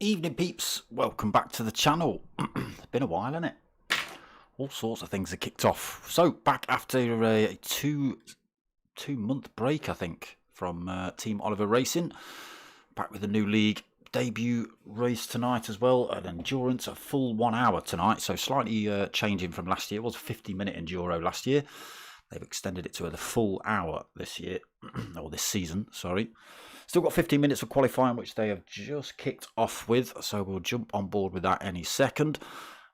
Evening peeps, welcome back to the channel. It's been a while, hasn't it? All sorts of things have kicked off. So back after a two-month break, I think, from Team Oliver Racing. Back with the new league debut race tonight as well. An endurance, a full 1 hour tonight. So slightly changing from last year. It was a 50-minute enduro last year. They've extended it to the full hour this year, or this season, sorry. Still got 15 minutes of qualifying, which they have just kicked off with, so we'll jump on board with that any second.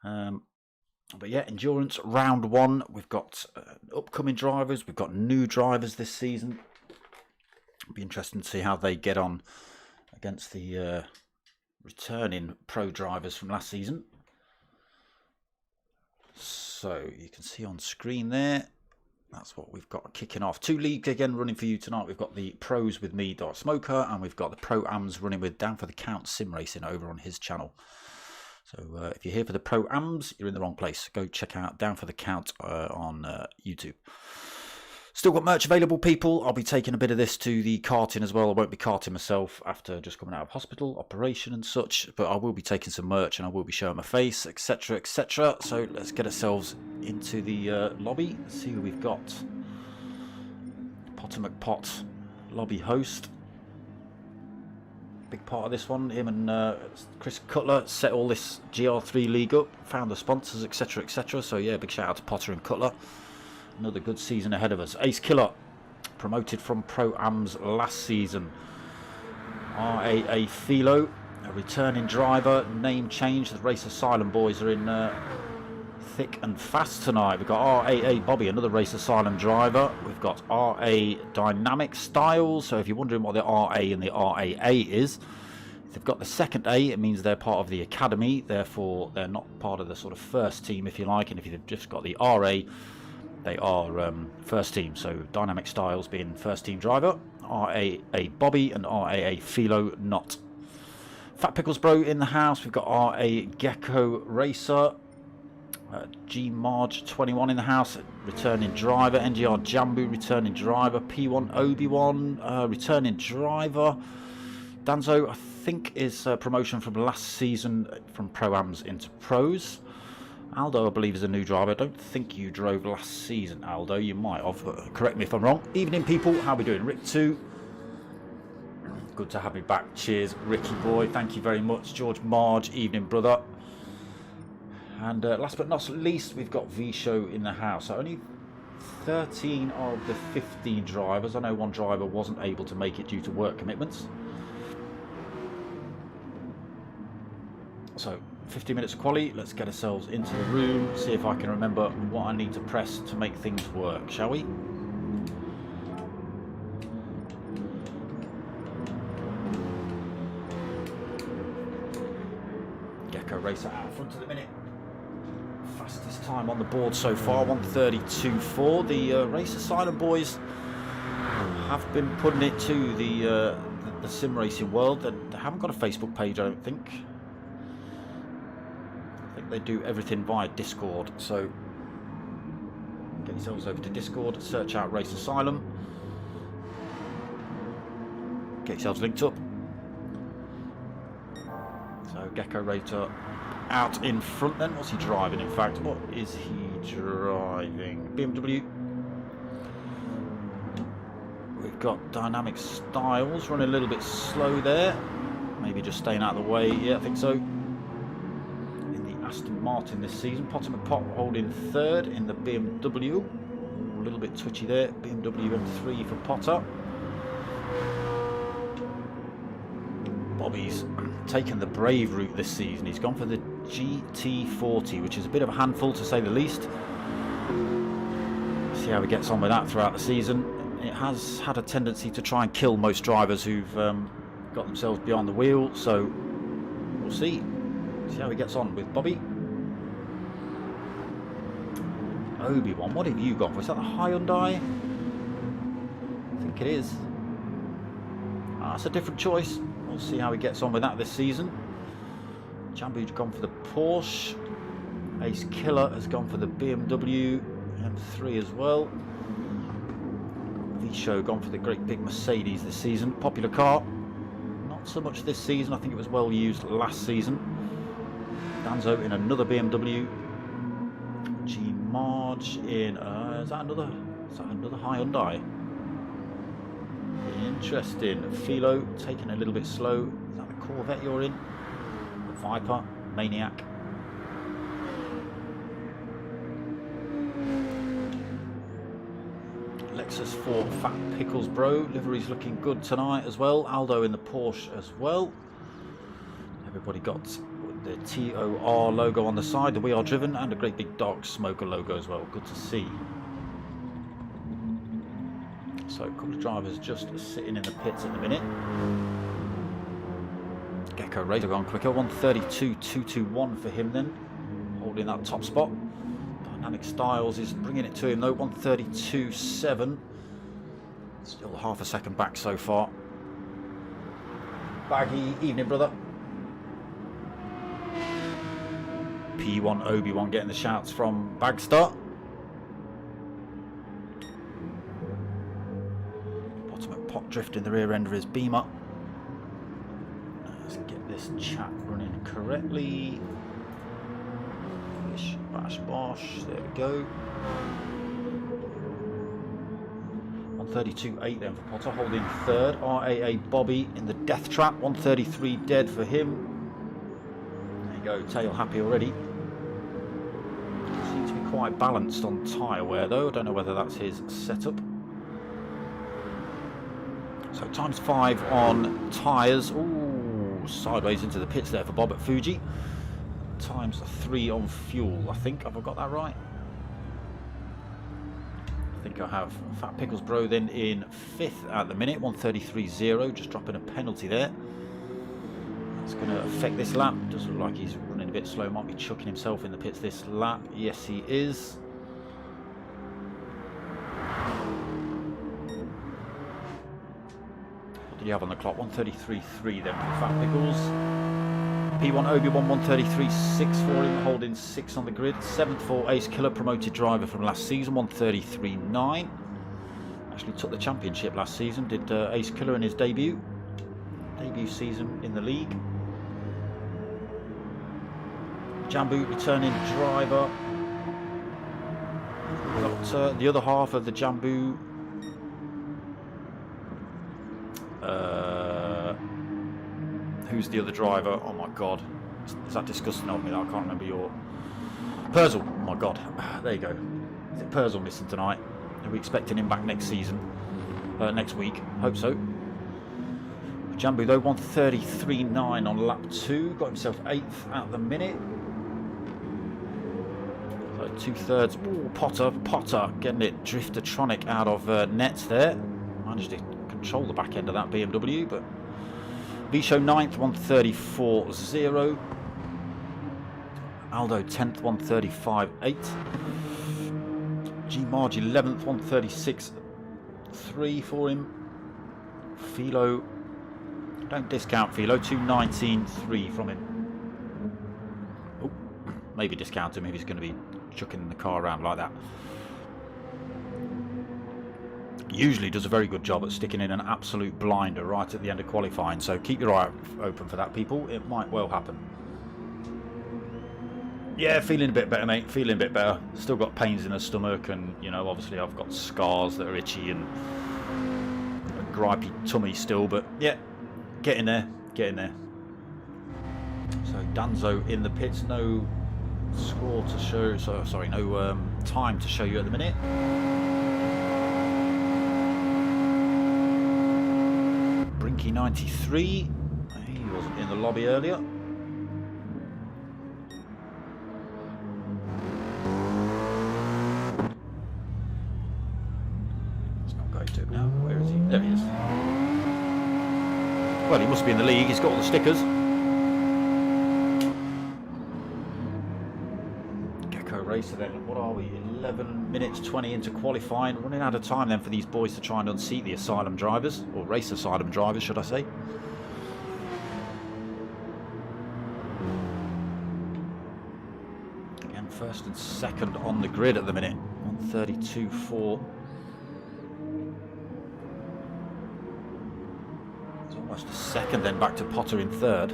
But yeah, endurance round one. We've got upcoming drivers, we've got new drivers this season. It'll be interesting to see how they get on against the returning pro drivers from last season. So you can see on screen there. That's what we've got kicking off. Two leagues again running for you tonight. We've got the pros with me, Smoker, and we've got the pro-ams running with Down for the Count Sim Racing over on his channel. So if you're here for the pro-ams, you're in the wrong place. Go check out Down for the Count on YouTube. Still got merch available, people. I'll be taking a bit of this to the karting as well. I won't be karting myself after just coming out of hospital, operation and such. But I will be taking some merch and I will be showing my face, etc, etc. So let's get ourselves into the lobby. Let's see who we've got. Potter McPot, lobby host. Big part of this one. Him and Chris Cutler set all this Gr3 league up. Found the sponsors, etc, etc. So yeah, big shout out to Potter and Cutler. Another good season ahead of us. Ace Killer, promoted from Pro-Ams last season. RAA Philo, a returning driver, name change. The Race Asylum boys are in thick and fast tonight. We've got RAA Bobby, another Race Asylum driver. We've got RA Dynamic Styles. So if you're wondering what the RA and the RAA is, if they've got the second A, it means they're part of the academy. Therefore, they're not part of the sort of first team, if you like. And if you've just got the RA, they are first team, so Dynamic Styles being first team driver, RAA Bobby and RAA Philo not. Fat Pickles Bro in the house. We've got RA Gecko Racer, G Marge 21 in the house, returning driver. NGR Jambu returning driver. P1 Obi-Wan returning driver. Danzo I think is promotion from last season from Pro-Ams into pros. Aldo, I believe, is a new driver. I don't think you drove last season, Aldo. You might have. Correct me if I'm wrong. Evening, people. How are we doing? Rick2. Good to have you back. Cheers, Ricky boy. Thank you very much. George Marge. Evening, brother. And last but not least, we've got V-Show in the house. So only 13 of the 15 drivers. I know one driver wasn't able to make it due to work commitments. So 50 minutes of quali, let's get ourselves into the room, see if I can remember what I need to press to make things work, shall we? Gecko Racer out front at the minute. Fastest time on the board so far, 1:32.4. The Race Asylum boys have been putting it to the sim racing world. They haven't got a Facebook page, I don't think. They do everything via Discord, so get yourselves over to Discord, search out Race Asylum, get yourselves linked up. So Gecko Racer out in front then. What's he driving, in fact? What is he driving? BMW. We've got Dynamic Styles running a little bit slow there, maybe just staying out of the way. Yeah, I think so. Aston Martin this season. Potter McPot holding third in the BMW. A little bit twitchy there. BMW M3 for Potter. Bobby's taken the brave route this season. He's gone for the GT40, which is a bit of a handful to say the least. See how he gets on with that throughout the season. It has had a tendency to try and kill most drivers who've got themselves behind the wheel, so we'll see. See how he gets on with Bobby. Obi-Wan, what have you got for? Is that the Hyundai? I think it is. That's a different choice. We'll see how he gets on with that this season. Jambu's gone for the Porsche. Ace Killer has gone for the BMW M3 as well. V-Show gone for the great big Mercedes this season. Popular car. Not so much this season. I think it was well used last season. Danzo in another BMW. G Marge in is that another Hyundai? Interesting. Philo taking a little bit slow. Is that the Corvette you're in? The Viper, Maniac. Lexus for Fat Pickles Bro. Livery's looking good tonight as well. Aldo in the Porsche as well. Everybody got the TOR logo on the side, the We Are Driven, and a great big dark smoker logo as well. Good to see. So a couple of drivers just sitting in the pits at the minute. Gr3 gone quicker. 132.221 for him then, holding that top spot. Dynamic Styles is bringing it to him though. 132.7. Still half a second back so far. Baggy, evening brother. P1 Obi-Wan getting the shouts from Bagstar. Bottom of Pot Drift in the rear end of his Beamer. Let's get this chat running correctly. Bish, bash, bosh. There we go. 132.8 then for Potter, holding third. RAA Bobby in the death trap. 133 dead for him. There you go, tail happy already. Seems to be quite balanced on tyre wear though. I don't know whether that's his setup. So times 5 on tyres. Ooh, sideways into the pits there for Bob at Fuji. Times 3 on fuel, I think. Have I got that right? I think I have. Fat Pickles Bro then in 5th at the minute. 133.0, just dropping a penalty there. That's going to affect this lap. Does look like he's running a bit slow. Might be chucking himself in the pits this lap. Yes, he is. What did you have on the clock? 133.3 then for Fat Pickles. P1 Obi-Wan 133.6 for him, holding 6 on the grid. 7th for Ace Killer, promoted driver from last season, 133.9. Actually took the championship last season, did Ace Killer in his debut season in the league. Jambu returning driver. Got the other half of the Jambu. Who's the other driver? Oh my god. Is that disgusting of me that I can't remember your... Purzel. Oh my god. There you go. Is it Purzel missing tonight? Are we expecting him back next season? Next week? Hope so. Jambu though, 133.9 on lap 2. Got himself 8th at the minute. So 2/3. Ooh, Potter getting it Driftertronic out of nets there. Managed to control the back end of that BMW, but Visho 9th, 134.0. Aldo 10th, 135.8. G Marge 11th, 136.3 for him. Philo, don't discount Philo, 219.3 from him. Oh, maybe discount him if he's going to be chucking the car around like that. Usually does a very good job at sticking in an absolute blinder right at the end of qualifying, so keep your eye open for that, people. It might well happen. Yeah, feeling a bit better, mate. Feeling a bit better. Still got pains in the stomach, and you know, obviously I've got scars that are itchy and a gripey tummy still, but yeah, getting there. So Danzo in the pits, no score to show, so sorry, no time to show you at the minute. Brinky 93, he wasn't in the lobby earlier. It's not going to now. Where is he? There he is. Well, he must be in the league. He's got all the stickers. Gecko Racer then. What are we? 11 minutes 20 into qualifying. Running out of time then for these boys to try and unseat the Asylum drivers, or race Asylum drivers, should I say. Again, first and second on the grid at the minute. 132.4. Lost a second, then back to Potter in third.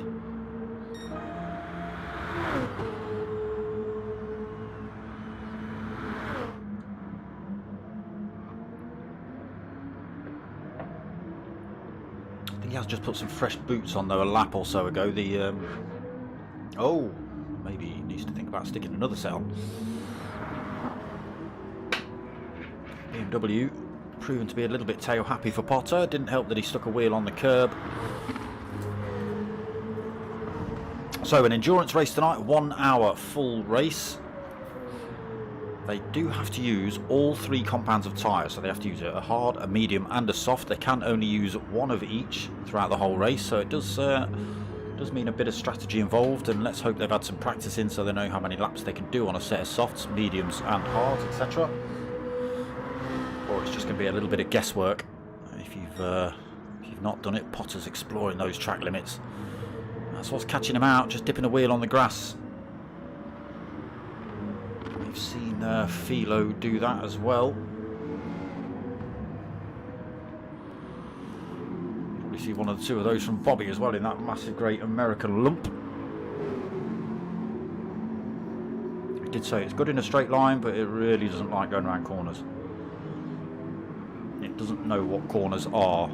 I think he has just put some fresh boots on though a lap or so ago. The oh, maybe he needs to think about sticking another set on. BMW proven to be a little bit tail happy for Potter. Didn't help that he stuck a wheel on the curb. So an endurance race tonight, 1 hour full race. They do have to use all 3 compounds of tyres, so they have to use a hard, a medium and a soft. They can only use one of each throughout the whole race, so it does mean a bit of strategy involved, and let's hope they've had some practice in so they know how many laps they can do on a set of softs, mediums and hards, etc. Or it's just going to be a little bit of guesswork. If you've not done it, Potter's exploring those track limits. That's what's catching him out, just dipping a wheel on the grass. We've seen Philo do that as well. Probably see one or two of those from Bobby as well in that massive great American lump. He did say it's good in a straight line, but it really doesn't like going around corners. It doesn't know what corners are.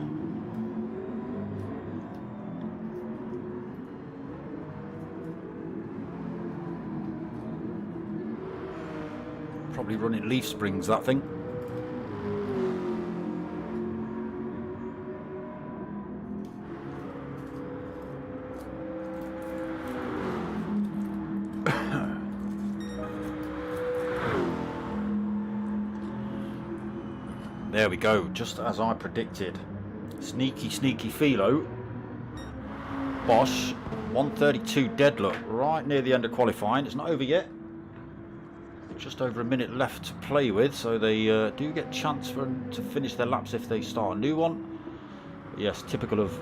Probably running leaf springs, that thing. There we go, just as I predicted. Sneaky, sneaky Philo. Bosch, 132 deadlock, right near the end of qualifying. It's not over yet. Just over a minute left to play with, so they do get a chance to finish their laps if they start a new one. But yes, typical of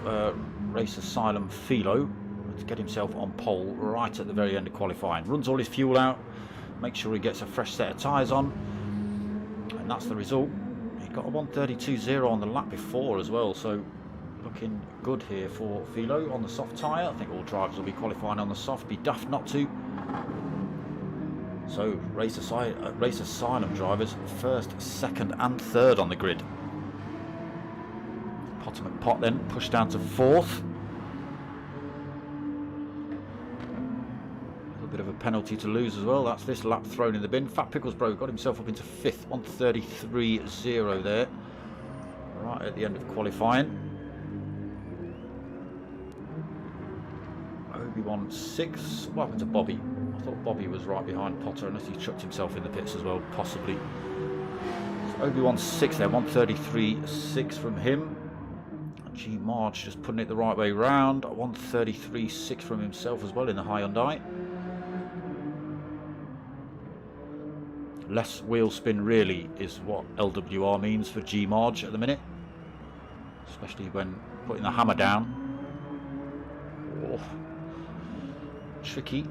Race Asylum Philo, to get himself on pole right at the very end of qualifying. Runs all his fuel out, makes sure he gets a fresh set of tyres on, and that's the result. He got a 132.0 on the lap before as well, so looking good here for Philo on the soft tyre. I think all drivers will be qualifying on the soft, be daft not to. So Race Asylum drivers first, second and third on the grid. Potter McPot then pushed down to fourth. A little bit of a penalty to lose as well. That's this lap thrown in the bin. Fat Pickles Bro got himself up into fifth, 133.0 there. Right at the end of qualifying. Obi-Wan 6. What happened to Bobby? I thought Bobby was right behind Potter, unless he chucked himself in the pits as well, possibly. So Obi-Wan 6 there, 133.6 from him. G Marge just putting it the right way round, 133.6 from himself as well in the Hyundai. Less wheel spin really is what LWR means for G Marge at the minute, especially when putting the hammer down. Oh, tricky.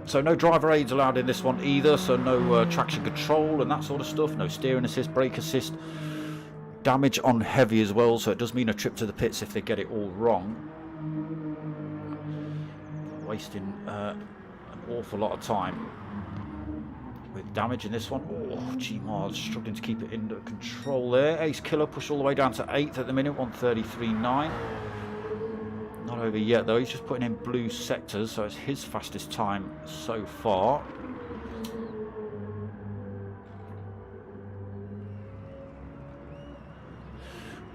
So no driver aids allowed in this one either, so no traction control and that sort of stuff, no steering assist, brake assist. Damage on heavy as well, so it does mean a trip to the pits if they get it all wrong. Wasting an awful lot of time with damage in this one. Oh, G-Mars struggling to keep it under control there. Ace Killer pushed all the way down to 8th at the minute, 133.9. Not over yet though, he's just putting in blue sectors, so it's his fastest time so far.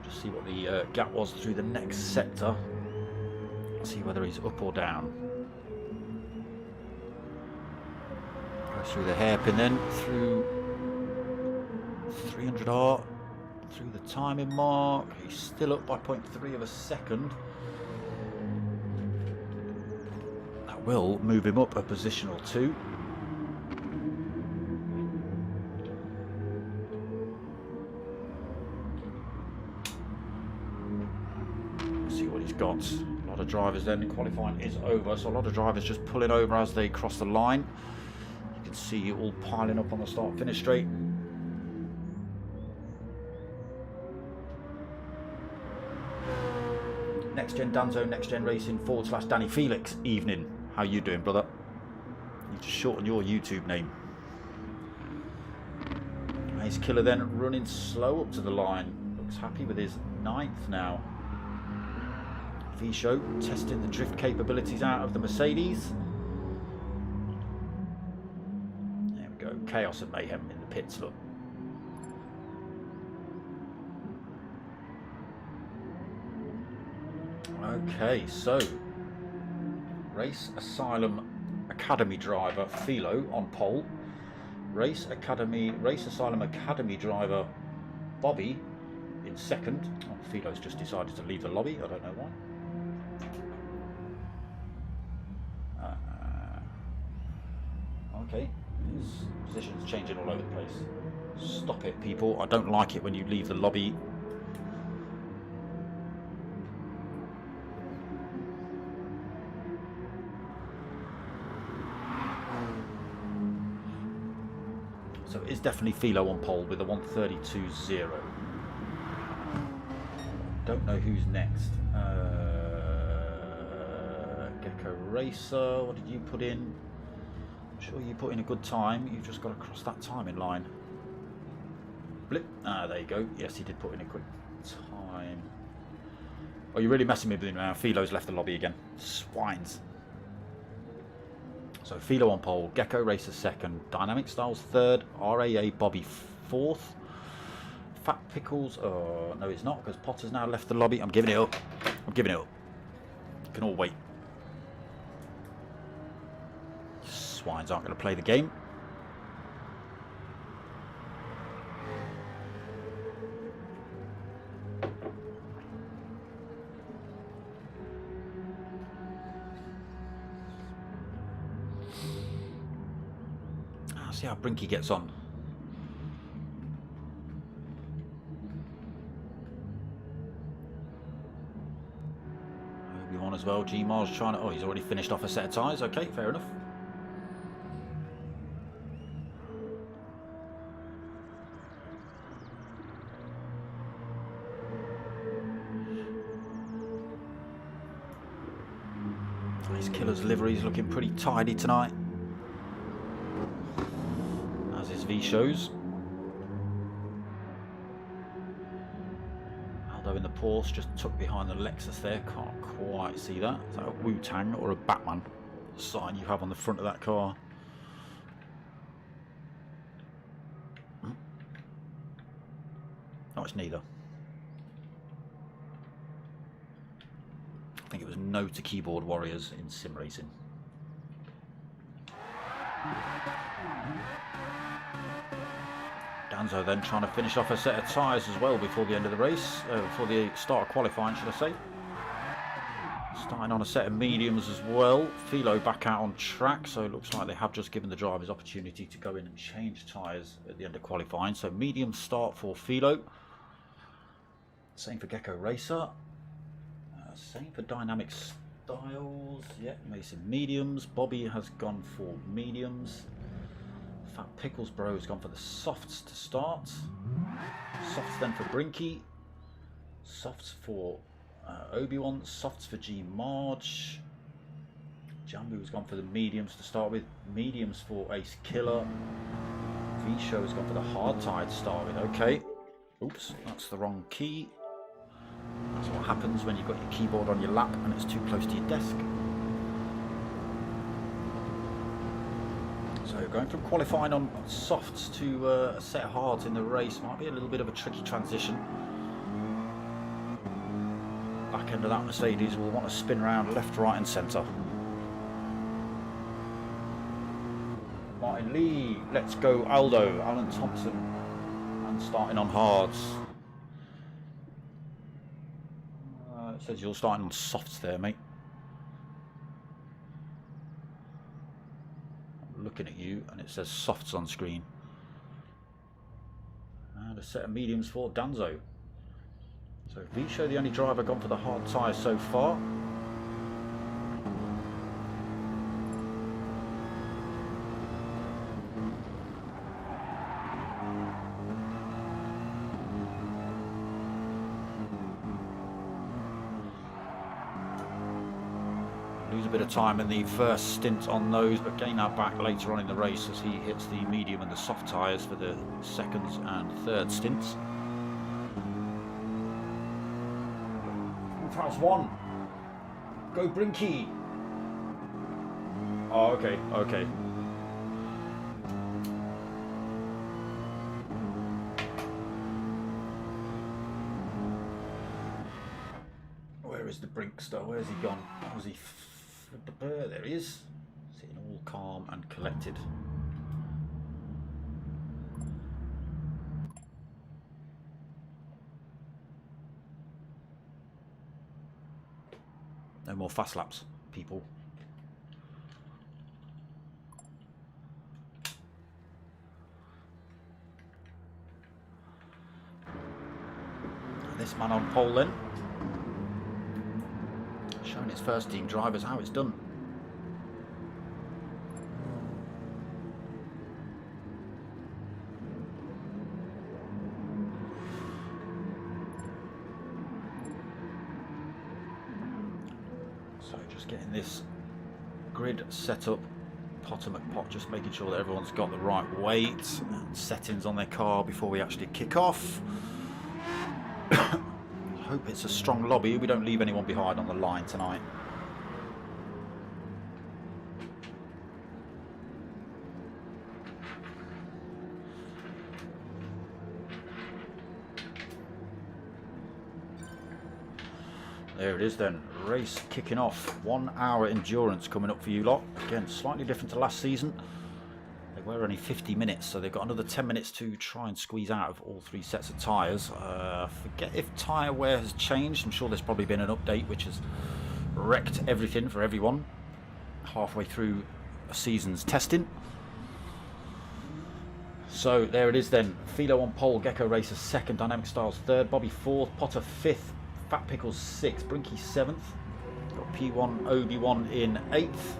Just see what the gap was through the next sector. See whether he's up or down. Goes through the hairpin then, through 300R, through the timing mark. He's still up by 0.3 of a second. Will move him up a position or two. Let's see what he's got. A lot of drivers then, qualifying is over, so a lot of drivers just pulling over as they cross the line. You can see you all piling up on the start-finish straight. Next Next Gen Danzo, Next Gen Racing / Danny Felix. Evening. How you doing, brother? You just shorten your YouTube name. Ace Killer then running slow up to the line. Looks happy with his 9th now. V-Show testing the drift capabilities out of the Mercedes. There we go. Chaos and mayhem in the pits, look. Okay, so Race Asylum Academy driver Philo on pole. Race Asylum Academy driver Bobby in second. Oh, Philo's just decided to leave the lobby. I don't know why. Okay, his position's changing all over the place. Stop it, people. I don't like it when you leave the lobby. So it is definitely Philo on pole with a 1:32.0. Don't know who's next. Gecko Racer, what did you put in? I'm sure you put in a good time. You've just got to cross that timing line. Blip. Ah, there you go. Yes, he did put in a quick time. Oh, you're really messing me with him now. Philo's left the lobby again. Swines. So Philo on pole, Gecko Racer second, Dynamic Styles third, RAA Bobby fourth, Fat Pickles, oh no it's not because Potter's now left the lobby. I'm giving it up. I'm giving it up. You can all wait. Swines aren't going to play the game. See how Brinky gets on. Obi-Wan as well. G-Mars trying to... Oh, he's already finished off a set of tyres. Okay, fair enough. His Killer's livery's looking pretty tidy tonight. V-Shows. Aldo in the Porsche just tucked behind the Lexus there. Can't quite see that. Is that a Wu-Tang or a Batman sign you have on the front of that car? Oh, it's neither. I think it was no to Keyboard Warriors in sim racing. Danzo then trying to finish off a set of tyres as well before the end of the race, before the start of qualifying, should I say. Starting on a set of mediums as well. Philo back out on track, so it looks like they have just given the drivers opportunity to go in and change tyres at the end of qualifying. So medium start for Philo. Same for Gecko Racer. Same for Dynamic Styles. Yeah, Mason mediums. Bobby has gone for mediums. Fat Pickles Bro has gone for the softs to start. Softs then for Brinky. Softs for Obi-Wan. Softs for G Marge. Jambu has gone for the mediums to start with. Mediums for Ace Killer. V-Show has gone for the hard tie to start with. Okay. Oops, that's the wrong key. That's what happens when you've got your keyboard on your lap and it's too close to your desk. So going from qualifying on softs to a set of hards in the race might be a little bit of a tricky transition. Back end of that Mercedes will want to spin around left, right and centre. Martin Lee, let's go Aldo, Alan Thompson, and starting on hards. It says you're starting on softs there, mate. I'm looking at you and it says softs on screen. And a set of mediums for Danzo. So V-Show, the only driver gone for the hard tyres so far. Lose a bit of time in the first stint on those, but gain that back later on in the race as he hits the medium and the soft tyres for the seconds and third stints. House one. Go Brinky. Oh, okay, okay. Where is the Brinkster? Where's he gone? Was he? There he is. Sitting all calm and collected. No more fast laps, people. This man on pole then. Showing its first team drivers how it's done. So just getting this grid set up. Potter McPot just making sure that everyone's got the right weight and settings on their car before we actually kick off. Hope it's a strong lobby. We don't leave anyone behind on the line tonight. There it is then, race kicking off. 1 hour endurance coming up for you lot. Again, slightly different to last season. They were only 50 minutes, so they've got another 10 minutes to try and squeeze out of all 3 sets of tyres. Forget if tyre wear has changed. I'm sure there's probably been an update which has wrecked everything for everyone halfway through a season's testing. So there it is then. Philo on pole, Gecko Racer second, Dynamic Styles third, Bobby fourth, Potter fifth, Fat Pickles sixth, Brinky seventh. Got P1, Obi-Wan in eighth.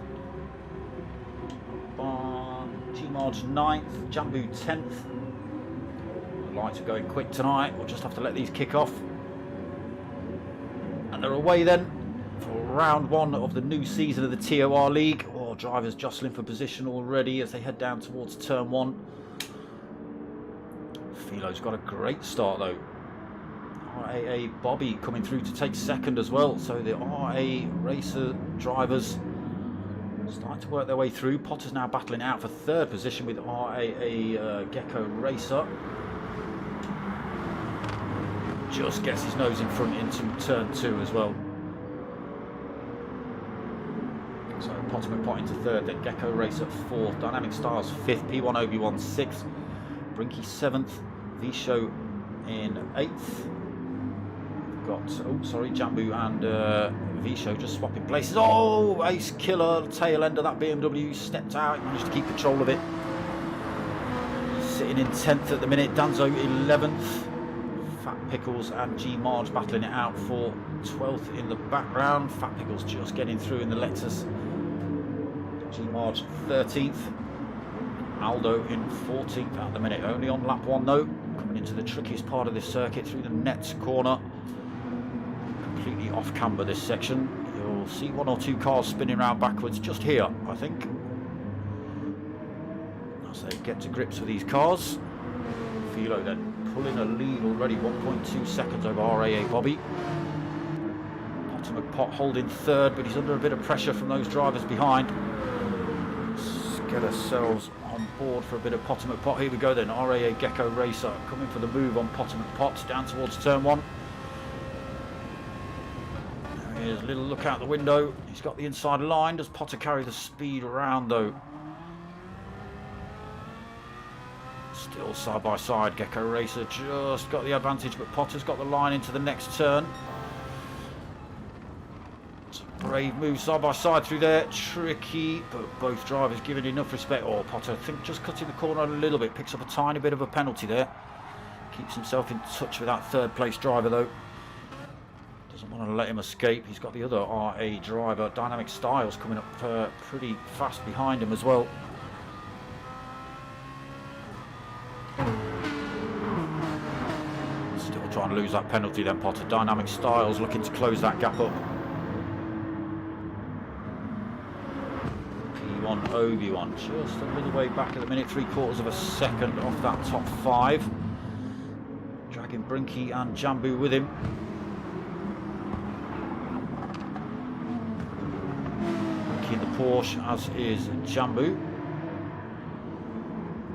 G-Marge 9th, Jambu 10th. The lights are going quick tonight. We'll just have to let these kick off. And they're away then for round 1 of the new season of the TOR League. Oh, drivers jostling for position already as they head down towards turn 1. Philo's got a great start though. RAA Bobby coming through to take second as well. So the RA Racer drivers starting to work their way through. Potter's now battling out for third position with RAA Gecko Racer. Just gets his nose in front into turn 2 as well. So Potter McPot into third, then Gecko Racer fourth, Dynamic Styles fifth, P1 Obi-Wan sixth, Brinky seventh, V-Show in eighth. Got, oh sorry, Jambu and V-Show just swapping places. Oh, Ace Killer, tail end of that BMW, stepped out, managed to keep control of it. Sitting in 10th at the minute, Danzo 11th. Fat Pickles and G-Marge battling it out for 12th in the background. Fat Pickles just getting through in the Lexus. G-Marge 13th. Aldo in 14th at the minute. Only on lap 1 though. Coming into the trickiest part of this circuit through the net corner. Completely off camber this section. You'll see 1 or 2 cars spinning around backwards just here, I think. As they get to grips with these cars. Philo then pulling a lead already, 1.2 seconds over RAA Bobby. Potter McPot holding third, but he's under a bit of pressure from those drivers behind. Let's get ourselves on board for a bit of Potter McPot. Here we go then, RAA Gecko Racer coming for the move on Potter McPot down towards turn 1. There he is, a little look out the window. He's got the inside line. Does Potter carry the speed around though? Still side by side, Gecko Racer just got the advantage, but Potter's got the line into the next turn. It's a brave move side by side through there, tricky, but both drivers giving enough respect. Oh, Potter, I think just cutting the corner a little bit, picks up a tiny bit of a penalty there. Keeps himself in touch with that third place driver though. Doesn't want to let him escape. He's got the other RA driver, Dynamic Styles, coming up pretty fast behind him as well. Trying to lose that penalty then, Potter. Dynamic Styles looking to close that gap up. P1 Obi-Wan. Just a little way back at the minute, 3/4 of a second off that top 5. Dragging Brinky and Jambu with him. Brinky in the Porsche, as is Jambu.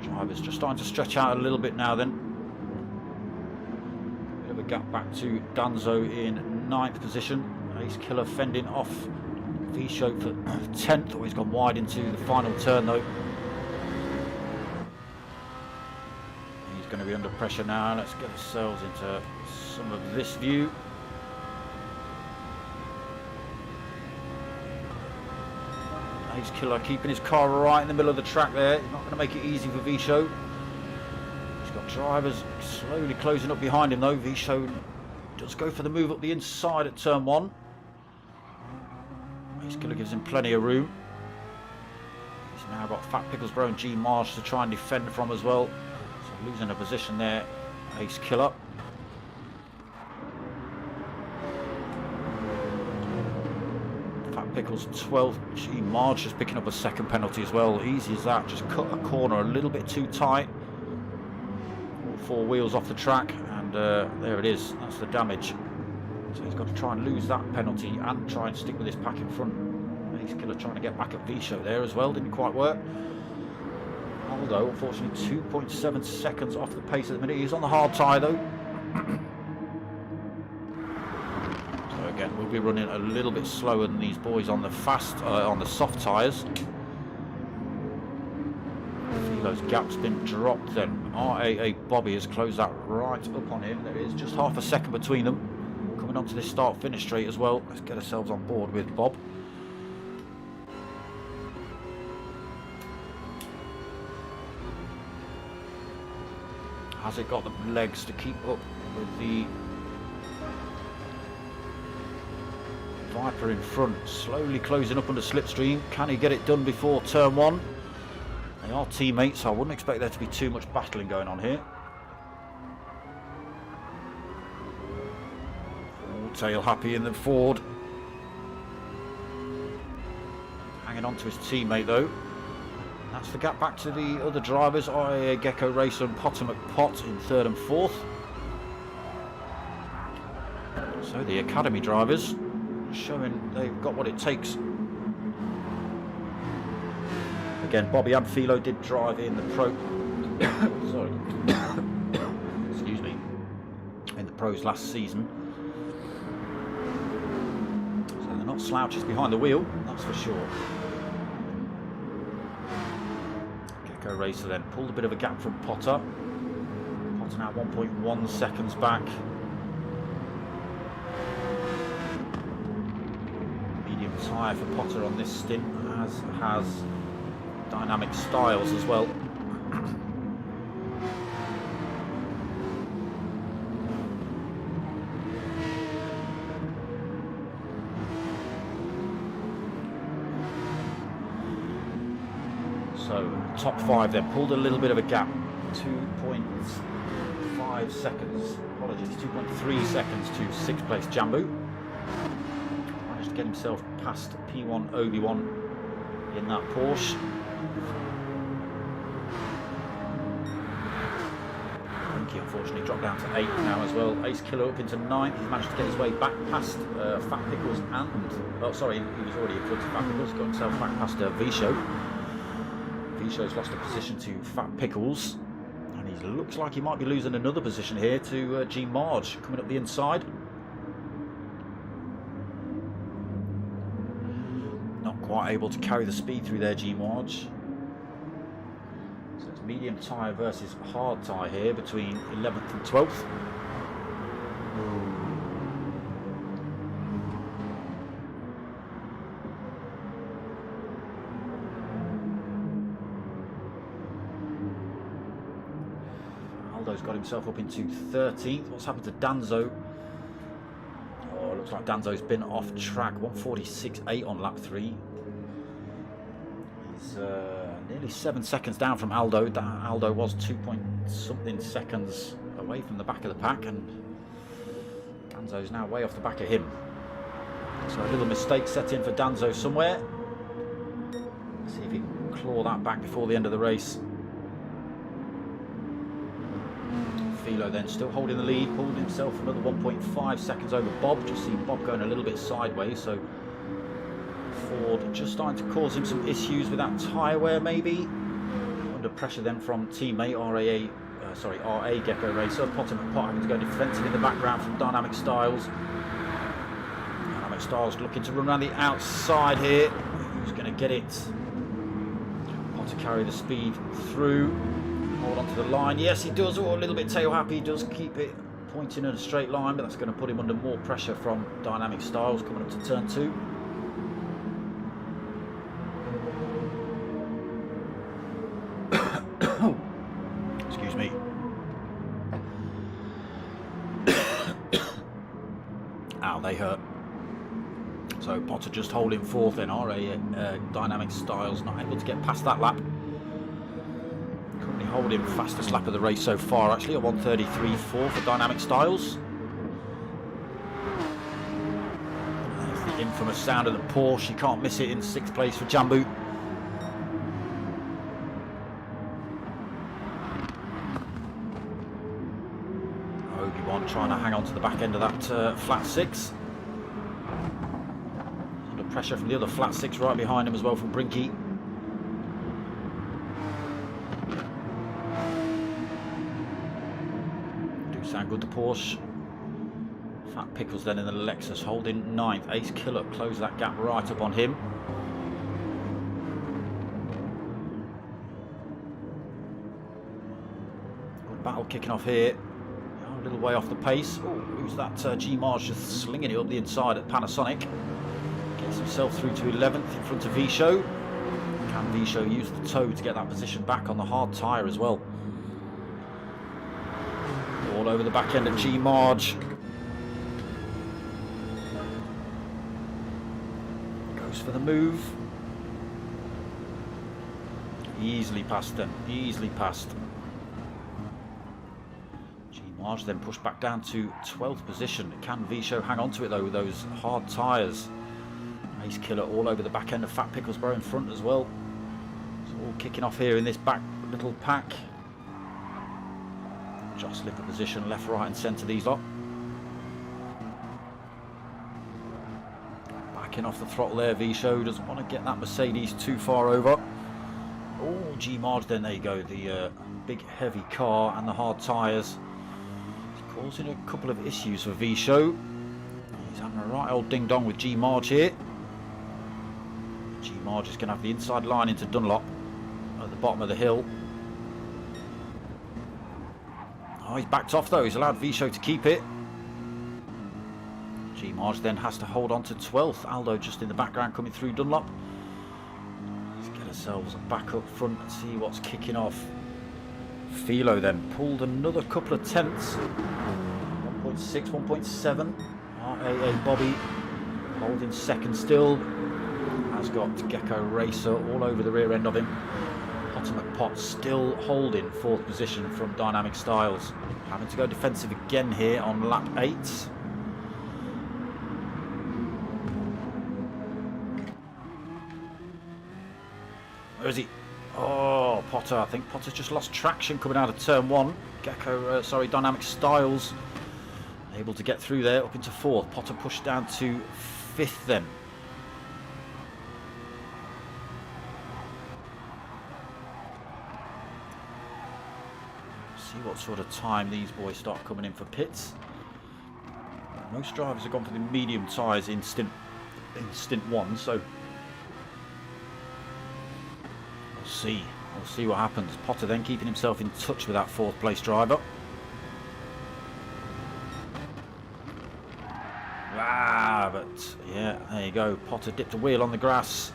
Drivers just starting to stretch out a little bit now then. Bit of a gap back to Danzo in 9th position. Ace Killer fending off V-Show for 10th. Oh, he's gone wide into the final turn though. He's going to be under pressure now. Let's get ourselves into some of this view. Ace Killer keeping his car right in the middle of the track there. He's not going to make it easy for V-Show. He's got drivers slowly closing up behind him though. V-Show does go for the move up the inside at turn 1. Ace Killer gives him plenty of room. He's now got Fat Picklesbro and G Marsh to try and defend from as well. So losing a position there, Ace Killer. Fat Pickles 12th. G Marsh just picking up a second penalty as well. Easy as that. Just cut a corner a little bit too tight. All 4 wheels off the track, and there it is. That's the damage. So he's got to try and lose that penalty and try and stick with his pack in front. Ace Killer trying to get back at V-Show there as well. Didn't quite work. Although, unfortunately, 2.7 seconds off the pace at the minute. He's on the hard tyre though. So again, we'll be running a little bit slower than these boys on the on the soft tyres. Philo's gap's been dropped then. RAA Bobby has closed that right up on him. There is just half a second between them. Coming onto this start-finish straight as well. Let's get ourselves on board with Bob. Has it got the legs to keep up with the Viper in front? Slowly closing up under slipstream. Can he get it done before turn 1? They are teammates, so I wouldn't expect there to be too much battling going on here. Tail happy in the Ford. Hanging on to his teammate though. That's the gap back to the other drivers. RAA Gecko Racer and Potter McPot in 3rd and 4th. So the Academy drivers showing they've got what it takes. Again, Bobby and Philo did drive in the Pro. Sorry. Excuse me. In the Pros last season. Not slouches behind the wheel, that's for sure. Gecko Racer then pulled a bit of a gap from Potter. Potter now 1.1 seconds back. Medium tyre for Potter on this stint, as has Dynamic Styles as well. So top 5 then pulled a little bit of a gap, 2.5 seconds, apologies, 2.3 seconds to 6th place Jambu. Managed to get himself past P1 Obi-Wan in that Porsche. Brinky unfortunately dropped down to 8th now as well. Ace Killer up into 9th. He's managed to get his way back past Fat Pickles and, oh sorry, he was already in front of Fat Pickles, got himself back past V-Show. V-Show's lost a position to Fat Pickles, and he looks like he might be losing another position here to G Marge coming up the inside. Not quite able to carry the speed through there, G Marge. So it's medium tyre versus hard tyre here between 11th and 12th. Aldo's got himself up into 13th. What's happened to Danzo? Oh, looks like Danzo's been off track. 1:46.8 on lap 3. He's nearly 7 seconds down from Aldo. Aldo was 2-point-something seconds away from the back of the pack, and Danzo's now way off the back of him. So a little mistake set in for Danzo somewhere. Let's see if he can claw that back before the end of the race. Philo then still holding the lead, pulled himself another 1.5 seconds over Bob. Just see Bob going a little bit sideways, so Ford just starting to cause him some issues with that tyre wear maybe. Under pressure then from teammate RA Gr3. Potter McPot having to go defensive in the background from Dynamic Styles. Dynamic Styles looking to run around the outside here. Who's going to get it? Potter carry the speed through. Hold on to the line. Yes, he does. Oh, a little bit tail happy. He does keep it pointing in a straight line, but that's going to put him under more pressure from Dynamic Styles coming up to turn 2. Excuse me. Ow, they hurt. So Potter just holding 4th, then Dynamic Styles not able to get past that lap. Currently holding fastest lap of the race so far, actually, a 1:33.4 for Dynamic Styles. There's the infamous sound of the Porsche. You can't miss it in 6th place for Jambu. Obi-Wan trying to hang on to the back end of that flat 6. Under pressure from the other flat 6 right behind him as well from Brinky. Sound good, the Porsche. Fat Pickles then in the Lexus holding 9th. Ace Killer close that gap right up on him. Good battle kicking off here. A little way off the pace. Oh, who's that? G Mars just slinging it up the inside at Panasonic. Gets himself through to 11th in front of Visho. Can Visho use the toe to get that position back on the hard tyre as well? All over the back end of G Marge. Goes for the move. Easily past them. Easily past. G Marge then pushed back down to 12th position. Can Visho hang on to it though with those hard tyres? Ace Killer all over the back end of Fat Picklesborough in front as well. It's all kicking off here in this back little pack. Jostling for position, left, right and centre these lot. Backing off the throttle there, Visho doesn't want to get that Mercedes too far over. Oh, G Marge then, there you go, the big heavy car and the hard tyres. It's causing a couple of issues for Visho. He's having a right old ding dong with G Marge here. G Marge is going to have the inside line into Dunlop at the bottom of the hill. Oh, he's backed off though. He's allowed Visho to keep it. G Marge then has to hold on to 12th. Aldo just in the background coming through Dunlop. Let's get ourselves back up front and see what's kicking off. Philo then pulled another couple of tenths. 1.6, 1.7. RAA Bobby holding 2nd still. Has got Gr3 all over the rear end of him. McPot still holding 4th position from Dynamic Styles. Having to go defensive again here on lap 8. Where is he? Oh, Potter. I think Potter's just lost traction coming out of turn 1. Dynamic Styles able to get through there up into 4th. Potter pushed down to 5th then. See what sort of time these boys start coming in for pits. Most drivers have gone for the medium tyres in stint 1, so we'll see. We'll see what happens. Potter then keeping himself in touch with that 4th place driver. But yeah, there you go. Potter dipped a wheel on the grass.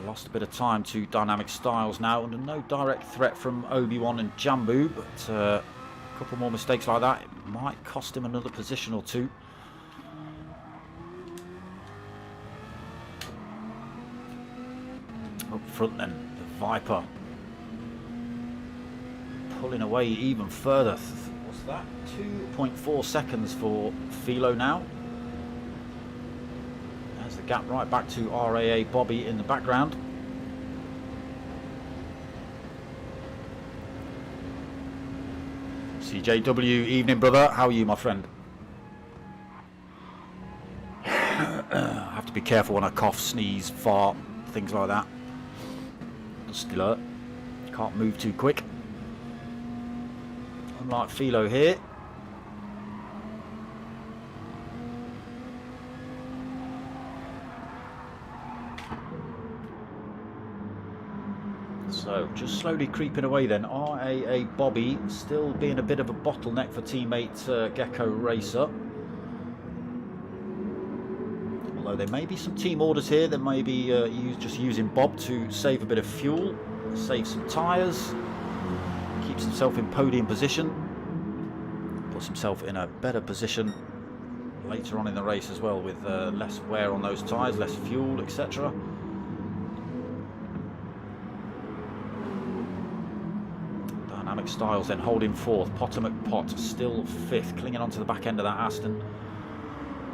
Lost a bit of time to Dynamic Styles now, under no direct threat from Obi-Wan and Jambu, but a couple more mistakes like that, it might cost him another position or two. Up front then, the Viper pulling away even further. What's that? 2.4 seconds for Philo now. There's the gap right back to RAA Bobby in the background. CJW, evening brother. How are you, my friend? I have to be careful when I cough, sneeze, fart, things like that. Just alert. Can't move too quick. Unlike Philo here. So, just slowly creeping away then. RAA Bobby still being a bit of a bottleneck for teammate Gr3. Although there may be some team orders here. There may be just using Bob to save a bit of fuel, save some tyres, keeps himself in podium position, puts himself in a better position later on in the race as well, with less wear on those tyres, less fuel, etc. Dynamic Styles then holding fourth. Potter McPot still fifth, clinging onto the back end of that Aston.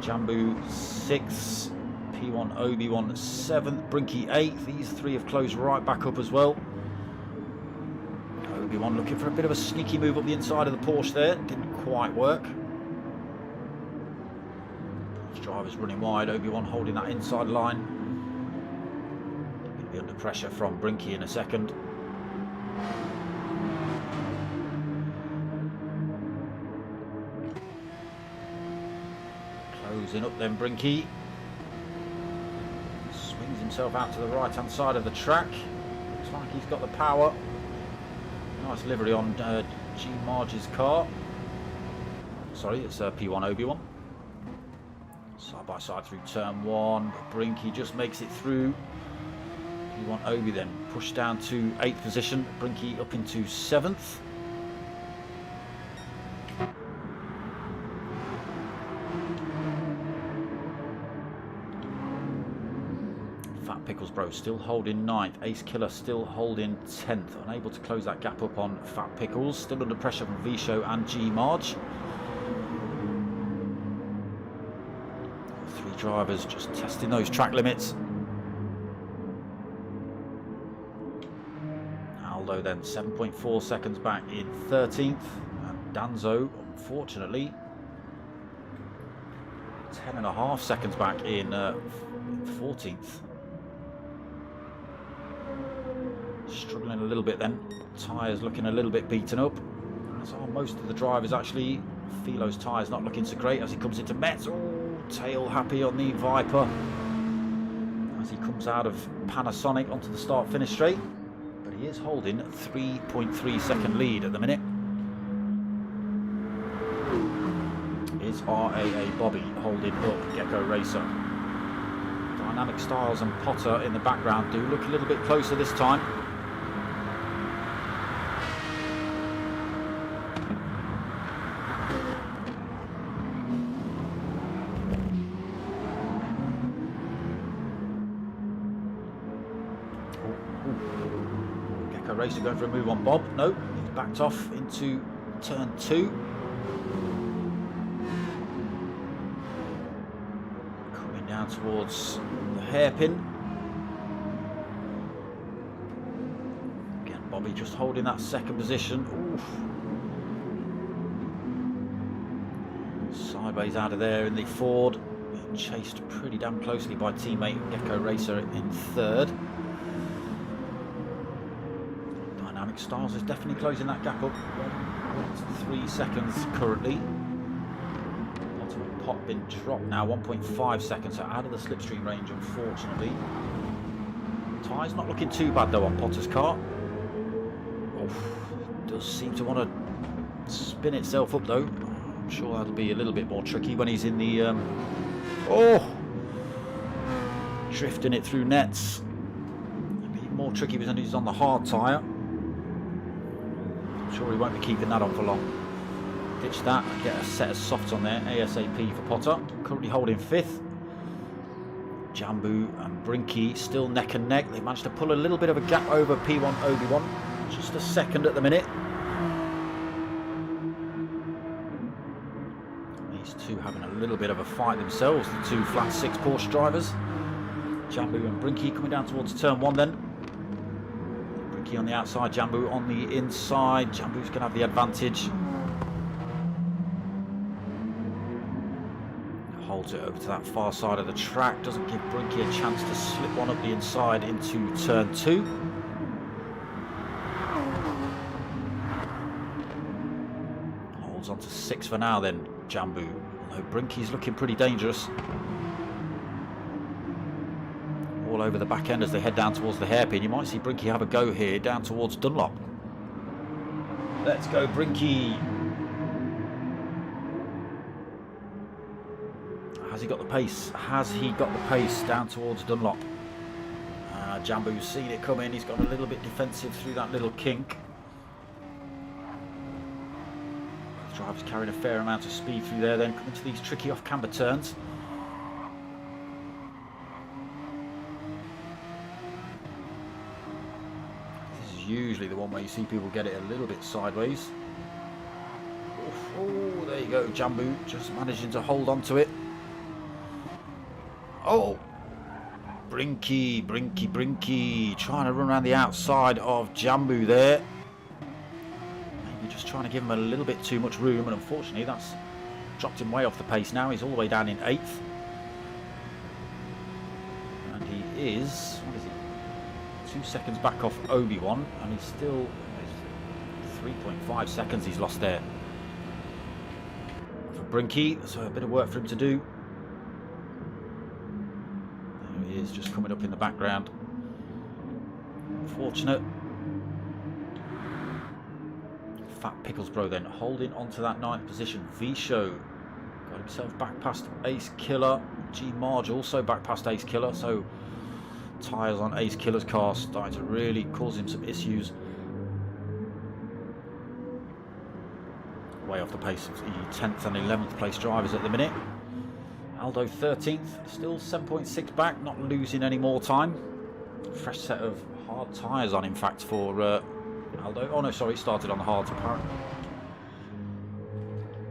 Jambu 6th, P1 Obi-Wan 7th, Brinky 8th. These three have closed right back up as well. Obi-Wan looking for a bit of a sneaky move up the inside of the Porsche there. Didn't quite work. Porsche driver's running wide. Obi-Wan holding that inside line. Going to be under pressure from Brinky in a second. Closing up then Brinky. Swings himself out to the right hand side of the track. Looks like he's got the power. Nice livery on G Marge's car. Sorry, it's P1 Obi-Wan. Side by side through turn 1. Brinky just makes it through. P1 Obi then pushed down to 8th position. Brinky up into 7th. Picklesbro still holding 9th. Ace Killer still holding 10th. Unable to close that gap up on Fat Pickles. Still under pressure from V-Show and G Marge. Three drivers just testing those track limits. Aldo then 7.4 seconds back in 13th. And Danzo, unfortunately, 10.5 seconds back in 14th. Struggling a little bit then. Tyres looking a little bit beaten up. As are most of the drivers actually. Philo's tyres not looking so great as he comes into Metz. Oh, tail happy on the Viper as he comes out of Panasonic onto the start-finish straight. But he is holding 3.3 second lead at the minute. Is RAA Bobby holding up Gr3. Dynamic Styles and Potter in the background do look a little bit closer this time. Gr3 going for a move on Bob. No, he's backed off into turn 2. Coming down towards the hairpin. Again, Bobby just holding that second position. Oof. Sideways out of there in the Ford. Being chased pretty damn closely by teammate Gr3 in 3rd. Styles is definitely closing that gap up. 3 seconds currently. Ultimate Pot been dropped now, 1.5 seconds, so out of the slipstream range, unfortunately. Tyres not looking too bad though on Potter's car. Oof, does seem to want to spin itself up though. I'm sure that'll be a little bit more tricky when he's in the drifting it through nets. It'll be more tricky when he's on the hard tyre. Sure he won't be keeping that on for long. Ditch that and get a set of softs on there ASAP for Potter. Currently holding 5th. Jambu and Brinky still neck and neck. They managed to pull a little bit of a gap over P1 Obi-Wan. Just a second at the minute. These two having a little bit of a fight themselves, the two flat 6 Porsche drivers. Jambu and Brinky coming down towards turn 1 then. On the outside, Jambu on the inside. Jambu's going to have the advantage. Holds it over to that far side of the track. Doesn't give Brinky a chance to slip one up the inside into turn 2. Holds on to 6 for now then, Jambu. Although Brinky's looking pretty dangerous. All over the back end as they head down towards the hairpin. You might see Brinky have a go here down towards Dunlop. Let's go, Brinky. Has he got the pace? Has he got the pace down towards Dunlop? Jambu's seen it come in. He's got a little bit defensive through that little kink. The driver's carrying a fair amount of speed through there, then coming to these tricky off-camber turns. Usually the one where you see people get it a little bit sideways. Oh, there you go, Jambu just managing to hold on to it. Oh, Brinky trying to run around the outside of Jambu there. Maybe just trying to give him a little bit too much room, and unfortunately that's dropped him way off the pace now. He's all the way down in 8th. And he is, what is he? 2 seconds back off Obi-Wan, and he's still 3.5 seconds he's lost there for Brinky, so a bit of work for him to do. There he is, just coming up in the background. Unfortunate. Fat Picklesbro then holding on to that 9th position. V-Show got himself back past Ace Killer. G Marge also back past Ace Killer, so tyres on Ace Killer's car starting to really cause him some issues. Way off the pace of the 10th and 11th place drivers at the minute. Aldo 13th, still 7.6 back, not losing any more time. Fresh set of hard tyres on, in fact, for Aldo. Oh no, sorry, started on the hards apparently.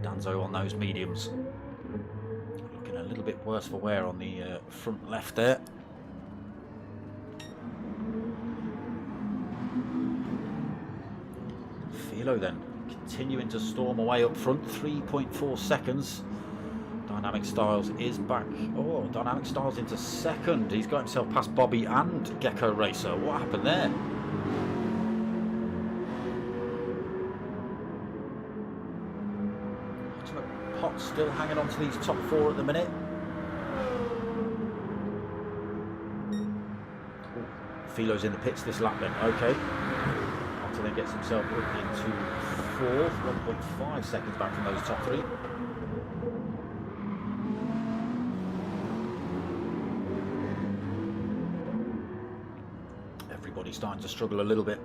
Danzo on those mediums. Looking a little bit worse for wear on the front left there. Philo then continuing to storm away up front, 3.4 seconds. Dynamic Styles is back. Oh, Dynamic Styles into 2nd. He's got himself past Bobby and Gecko Racer. What happened there? Pot still hanging on to these top 4 at the minute. Philo's in the pits this lap then. Okay. So then gets himself up into 4th, 1.5 seconds back from those top 3. Everybody's starting to struggle a little bit.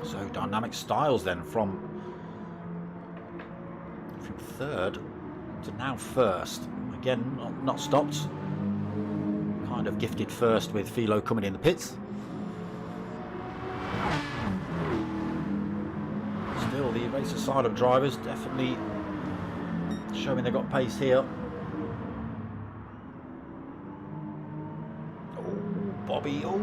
So Dynamic Styles then from 3rd to now 1st. Again, not stopped. Kind of gifted 1st with Philo coming in the pits. Still, the racer side of drivers definitely showing they got pace here. Oh, Bobby. Oh,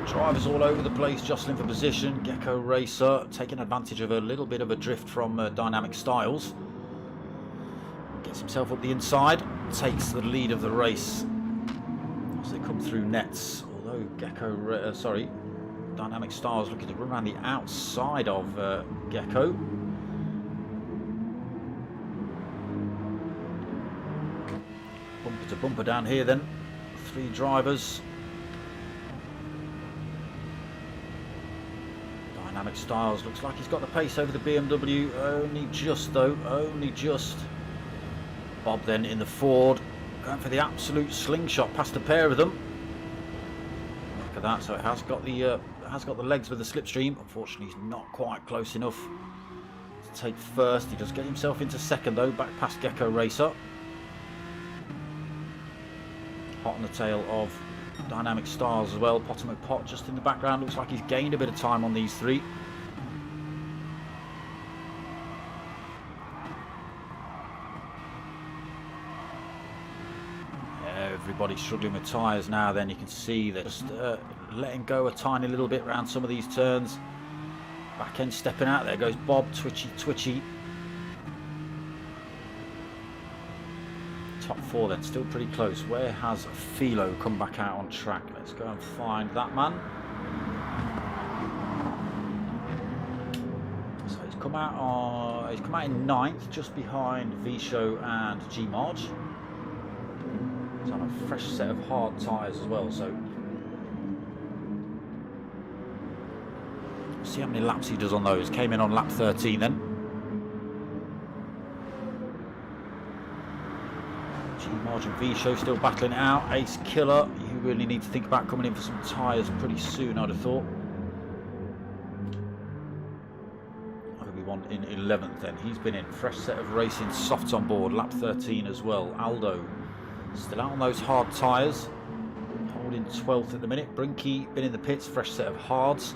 drivers all over the place, jostling for position. Gecko Racer taking advantage of a little bit of a drift from Dynamic Styles. Gets himself up the inside, takes the lead of the race as they come through nets. Although Dynamic Styles looking to run around the outside of Gecko. Bumper to bumper down here then. 3 drivers. Dynamic Styles looks like he's got the pace over the BMW. Only just though, only just. Bob then in the Ford, going for the absolute slingshot past a pair of them. Look at that, so it has got the legs with the slipstream. Unfortunately, he's not quite close enough to take 1st. He does get himself into 2nd though, back past Gecko Racer. Hot on the tail of Dynamic Styles as well. Potomac Pot just in the background. Looks like he's gained a bit of time on these 3. everybody's struggling with tyres now. Then you can see they're just letting go a tiny little bit around some of these turns. Back end stepping out. There goes Bob. Twitchy. Top 4 then, still pretty close. Where has Philo come back out on track? Let's go and find that man. So he's come out in 9th, just behind Visho and G March. He's on a fresh set of hard tyres as well, so see how many laps he does on those. Came in on lap 13 then. G March and Visho still battling it out. Ace Killer, you really need to think about coming in for some tyres pretty soon, I'd have thought. Obi-Wan in 11th then. He's been in. Fresh set of racing softs on board. Lap 13 as well. Aldo still out on those hard tyres. Holding 12th at the minute. Brinky been in the pits. Fresh set of hards.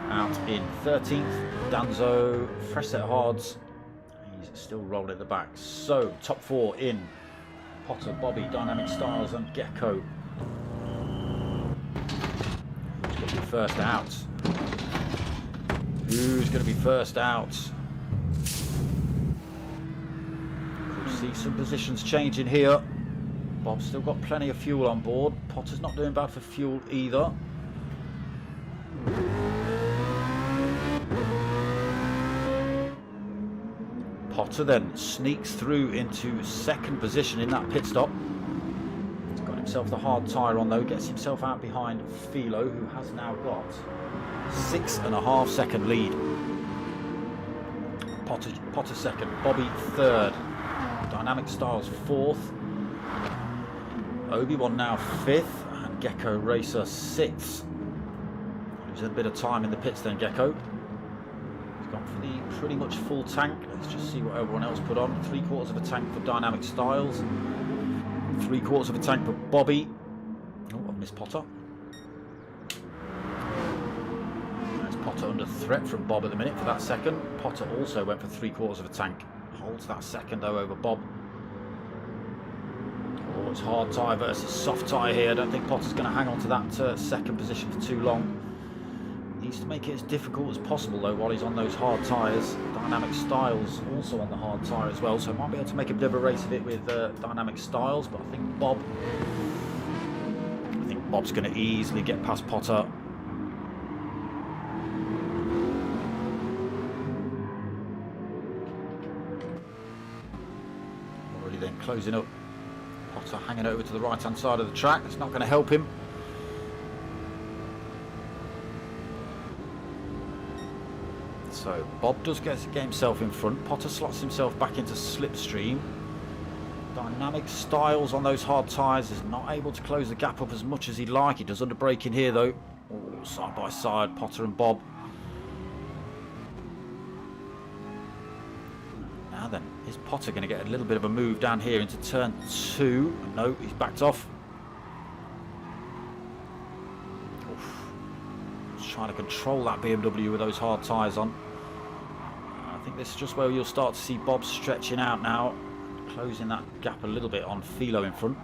Out in 13th. Danzo, fresh set of hards. He's still rolling at the back. So, top 4 in. Potter, Bobby, Dynamic Styles and Gecko. Who's going to be first out? Who's going to be first out? We'll see some positions changing here. Bob's still got plenty of fuel on board. Potter's not doing bad for fuel either. Potter then sneaks through into 2nd position in that pit stop. He's got himself the hard tyre on though, gets himself out behind Philo, who has now got 6.5 second lead. Potter 2nd, Bobby 3rd, Dynamic Styles 4th, Obi-Wan now 5th, and Gecko Racer 6th. Losing a bit of time in the pits then, Gecko. Gone for the pretty much full tank. Let's just see what everyone else put on. 3/4 of a tank for Dynamic Styles. 3/4 of a tank for Bobby. Oh, I've missed Potter. There's Potter under threat from Bob at the minute for that 2nd. Potter also went for 3/4 of a tank. Holds that 2nd though over Bob. Oh, it's hard tyre versus soft tyre here. I don't think Potter's going to hang on to that 2nd position for too long. Needs to make it as difficult as possible though while he's on those hard tyres. Dynamic Styles also on the hard tyre as well, so might be able to make a bit of a race of it with Dynamic Styles, but I think Bob's going to easily get past Potter. Already then closing up. Potter hanging over to the right hand side of the track. It's not going to help him. So Bob does get himself in front. Potter slots himself back into slipstream. Dynamic Styles on those hard tyres is not able to close the gap up as much as he'd like. He does under braking here though. Oh, side by side, Potter and Bob. Now then, is Potter going to get a little bit of a move down here into turn 2? No, he's backed off. Just trying to control that BMW with those hard tyres on. I think this is just where you'll start to see Bob stretching out now, closing that gap a little bit on Philo in front.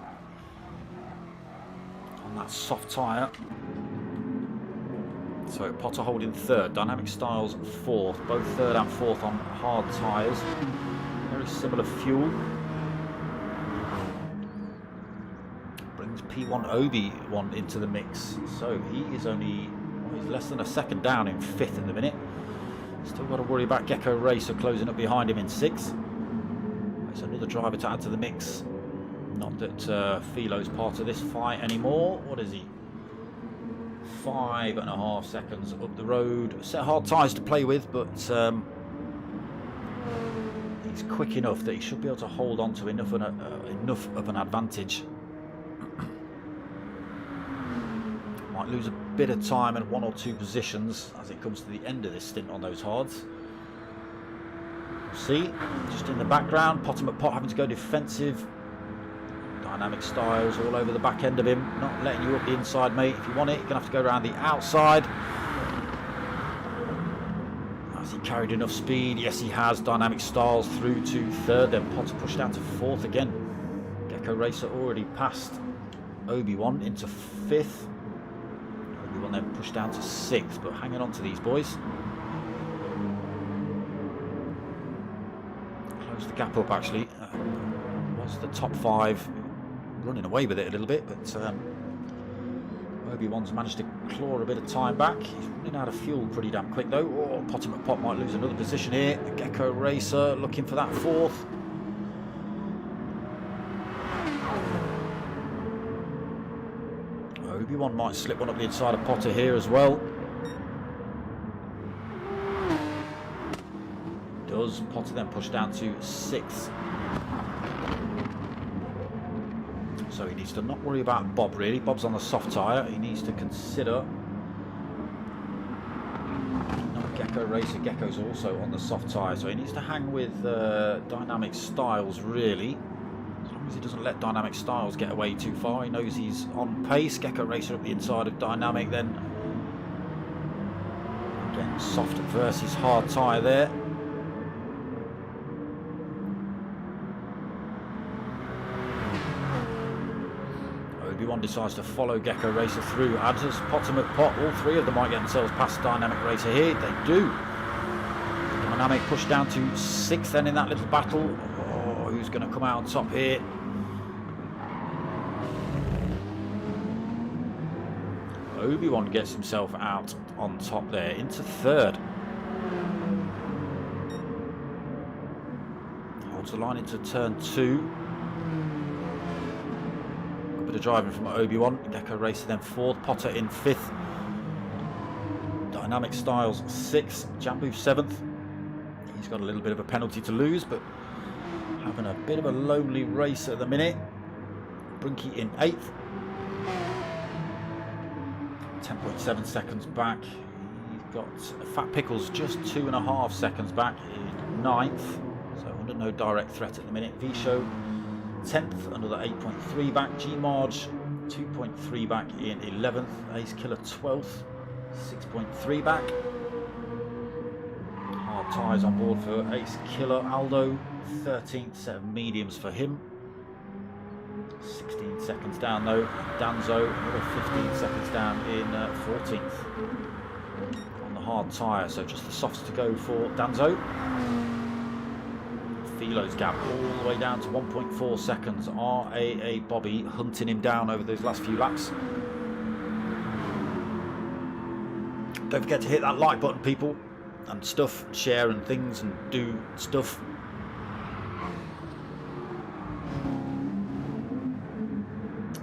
On that soft tyre. So Potter holding 3rd, Dynamic Styles 4th, both 3rd and 4th on hard tyres. Very similar fuel. Brings P1 Obi-Wan into the mix. So he is only, well, he's less than a 2nd down in 5th at the minute. Still got to worry about Gecko Racer closing up behind him in 6th. There's another driver to add to the mix. Not that Philo's part of this fight anymore. What is he? 5.5 seconds up the road. Set of hard tyres to play with, but he's quick enough that he should be able to hold on to enough of an advantage. Might lose a bit of time and 1 or 2 positions as it comes to the end of this stint on those hards. We'll see, just in the background, Potter McPot having to go defensive. Dynamic Styles all over the back end of him, not letting you up the inside, mate. If you want it, you're going to have to go around the outside. Has he carried enough speed? Yes, he has. Dynamic Styles through to 3rd, then Potter pushed down to 4th again. Gecko Racer already passed Obi-Wan into 5th. Obi-Wan then pushed down to 6th, but hanging on to these boys. Closed the gap up actually. Was the top 5 running away with it a little bit, but Obi-Wan's managed to claw a bit of time back. He's running out of fuel pretty damn quick though. Oh, Potter McPot might lose another position here. The Gecko Racer looking for that 4th. Obi-Wan might slip one up the inside of Potter here as well. Does. Potter then push down to 6th. So he needs to not worry about Bob really. Bob's on the soft tyre. He needs to consider... No, Gecko Racer. Gecko's also on the soft tyre. So he needs to hang with Dynamic Styles really. As long as he doesn't let Dynamic Styles get away too far. He knows he's on pace. Gecko Racer up the inside of Dynamic then. Again, soft versus hard tyre there. Obi-Wan decides to follow Gecko Racer through. As does Potter McPot. All 3 of them might get themselves past Dynamic Racer here. They do. Dynamic pushed down to 6th then in that little battle. Oh, who's going to come out on top here? Obi-Wan gets himself out on top there into 3rd. Holds the line into turn 2. Bit of driving from Obi-Wan. Gecko Racer then 4th. Potter in 5th. Dynamic Styles 6th. Jambu 7th. He's got a little bit of a penalty to lose, but having a bit of a lonely race at the minute. Brinky in 8th. 10.7 seconds back. You've got Fat Pickles just 2.5 seconds back in 9th. So under no direct threat at the minute. V-Show 10th, another 8.3 back. G-Marge 2.3 back in 11th. Ace Killer 12th, 6.3 back. Hard tyres on board for Ace Killer. Aldo 13th, set of mediums for him. 16 seconds down though. Danzo another 15 seconds down in 14th on the hard tyre. So just the softs to go for Danzo. Philo's gap all the way down to 1.4 seconds. RAA Bobby hunting him down over those last few laps. Don't forget to hit that like button, people, and stuff, share and things, and do stuff.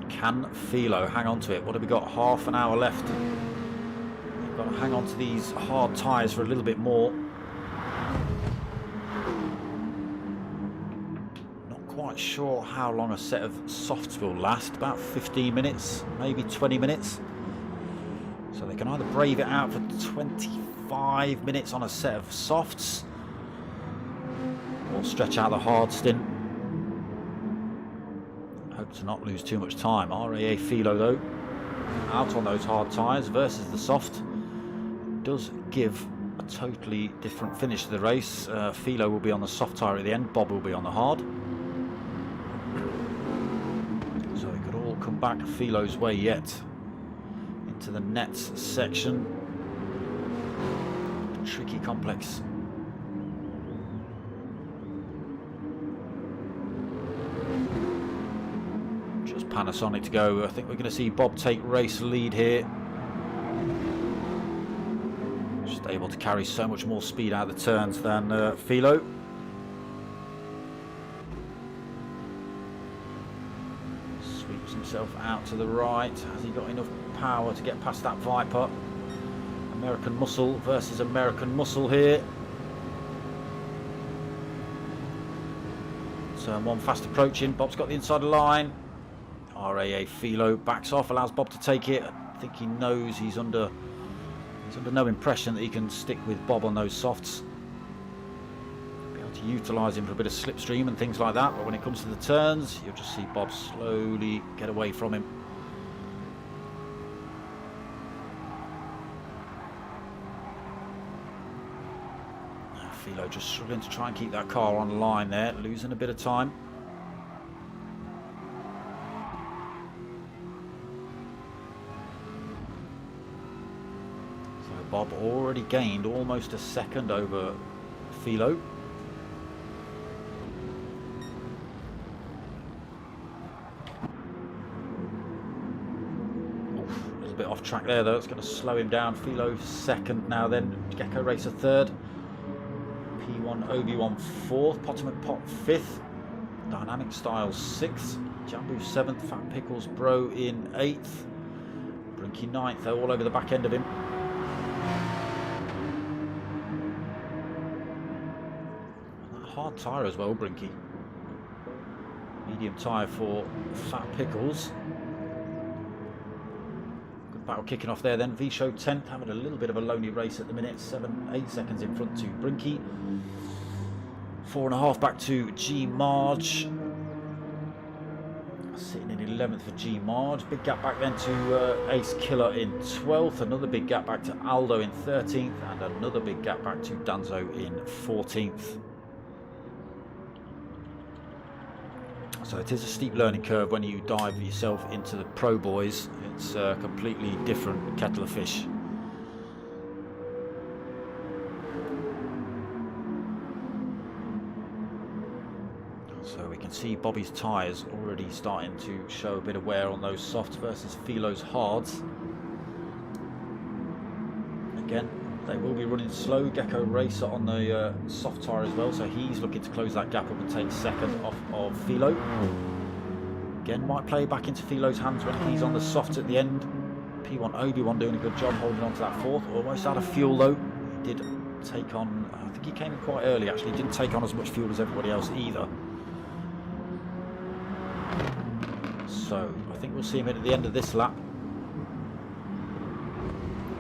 Can Philo hang on to it? What have we got? Half an hour left. We've got to hang on to these hard tyres for a little bit more. Not quite sure how long a set of softs will last. About 15 minutes, maybe 20 minutes. So they can either brave it out for 25 minutes on a set of softs, or stretch out the hard stint. Hope to not lose too much time. RAA Philo though, out on those hard tyres versus the soft, does give a totally different finish to the race. Philo will be on the soft tyre at the end, Bob will be on the hard. So it could all come back Philo's way yet. Into the nets section. Tricky, complex. Just Panasonic to go. I think we're going to see Bob take race lead here. Just able to carry so much more speed out of the turns than Philo. Sweeps himself out to the right. Has he got enough power to get past that Viper? American Muscle versus American Muscle here. Turn 1 fast approaching. Bob's got the inside line. RAA Philo backs off, allows Bob to take it. I think he knows he's under no impression that he can stick with Bob on those softs. Be able to utilise him for a bit of slipstream and things like that, but when it comes to the turns, you'll just see Bob slowly get away from him. Philo just struggling to try and keep that car on the line there, losing a bit of time. Bob already gained almost a second over Philo. A little bit off track there though, it's going to slow him down. Philo second now then, Gecko Racer third, P1 Obi-Wan fourth, Potomac Pot fifth, Dynamic Styles sixth, Jambu seventh, Fat Pickles Bro in eighth, Brinky ninth, though all over the back end of him. Hard tyre as well, Brinky. Medium tyre for Fat Pickles. Good battle kicking off there then. V-Show 10th, having a little bit of a lonely race at the minute. 8 seconds in front to Brinky. 4.5 back to G Marge. Sitting in 11th for G Marge. Big gap back then to Ace Killer in 12th. Another big gap back to Aldo in 13th. And another big gap back to Danzo in 14th. So it is a steep learning curve when you dive yourself into the pro boys. It's a completely different kettle of fish. So we can see Bobby's tyres already starting to show a bit of wear on those softs versus Philo's hards. Again, they will be running slow. Gecko Racer on the soft tyre as well, so he's looking to close that gap up and take second off of Philo. Again, might play back into Philo's hands when he's on the soft at the end. P1 Obi-Wan doing a good job holding on to that fourth. Almost out of fuel though. He did take on, I think he came in quite early actually. He didn't take on as much fuel as everybody else either. So I think we'll see him at the end of this lap.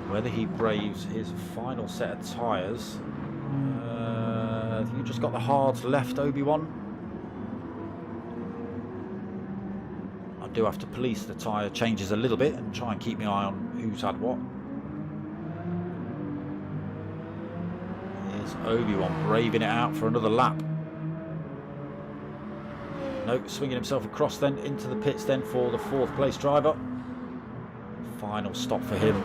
Whether he braves his final set of tyres. You just got the hards left, Obi-Wan. I do have to police the tyre changes a little bit and try and keep my eye on who's had what. Here's Obi-Wan braving it out for another lap. No, swinging himself across then into the pits then for the fourth place driver. Final stop for him.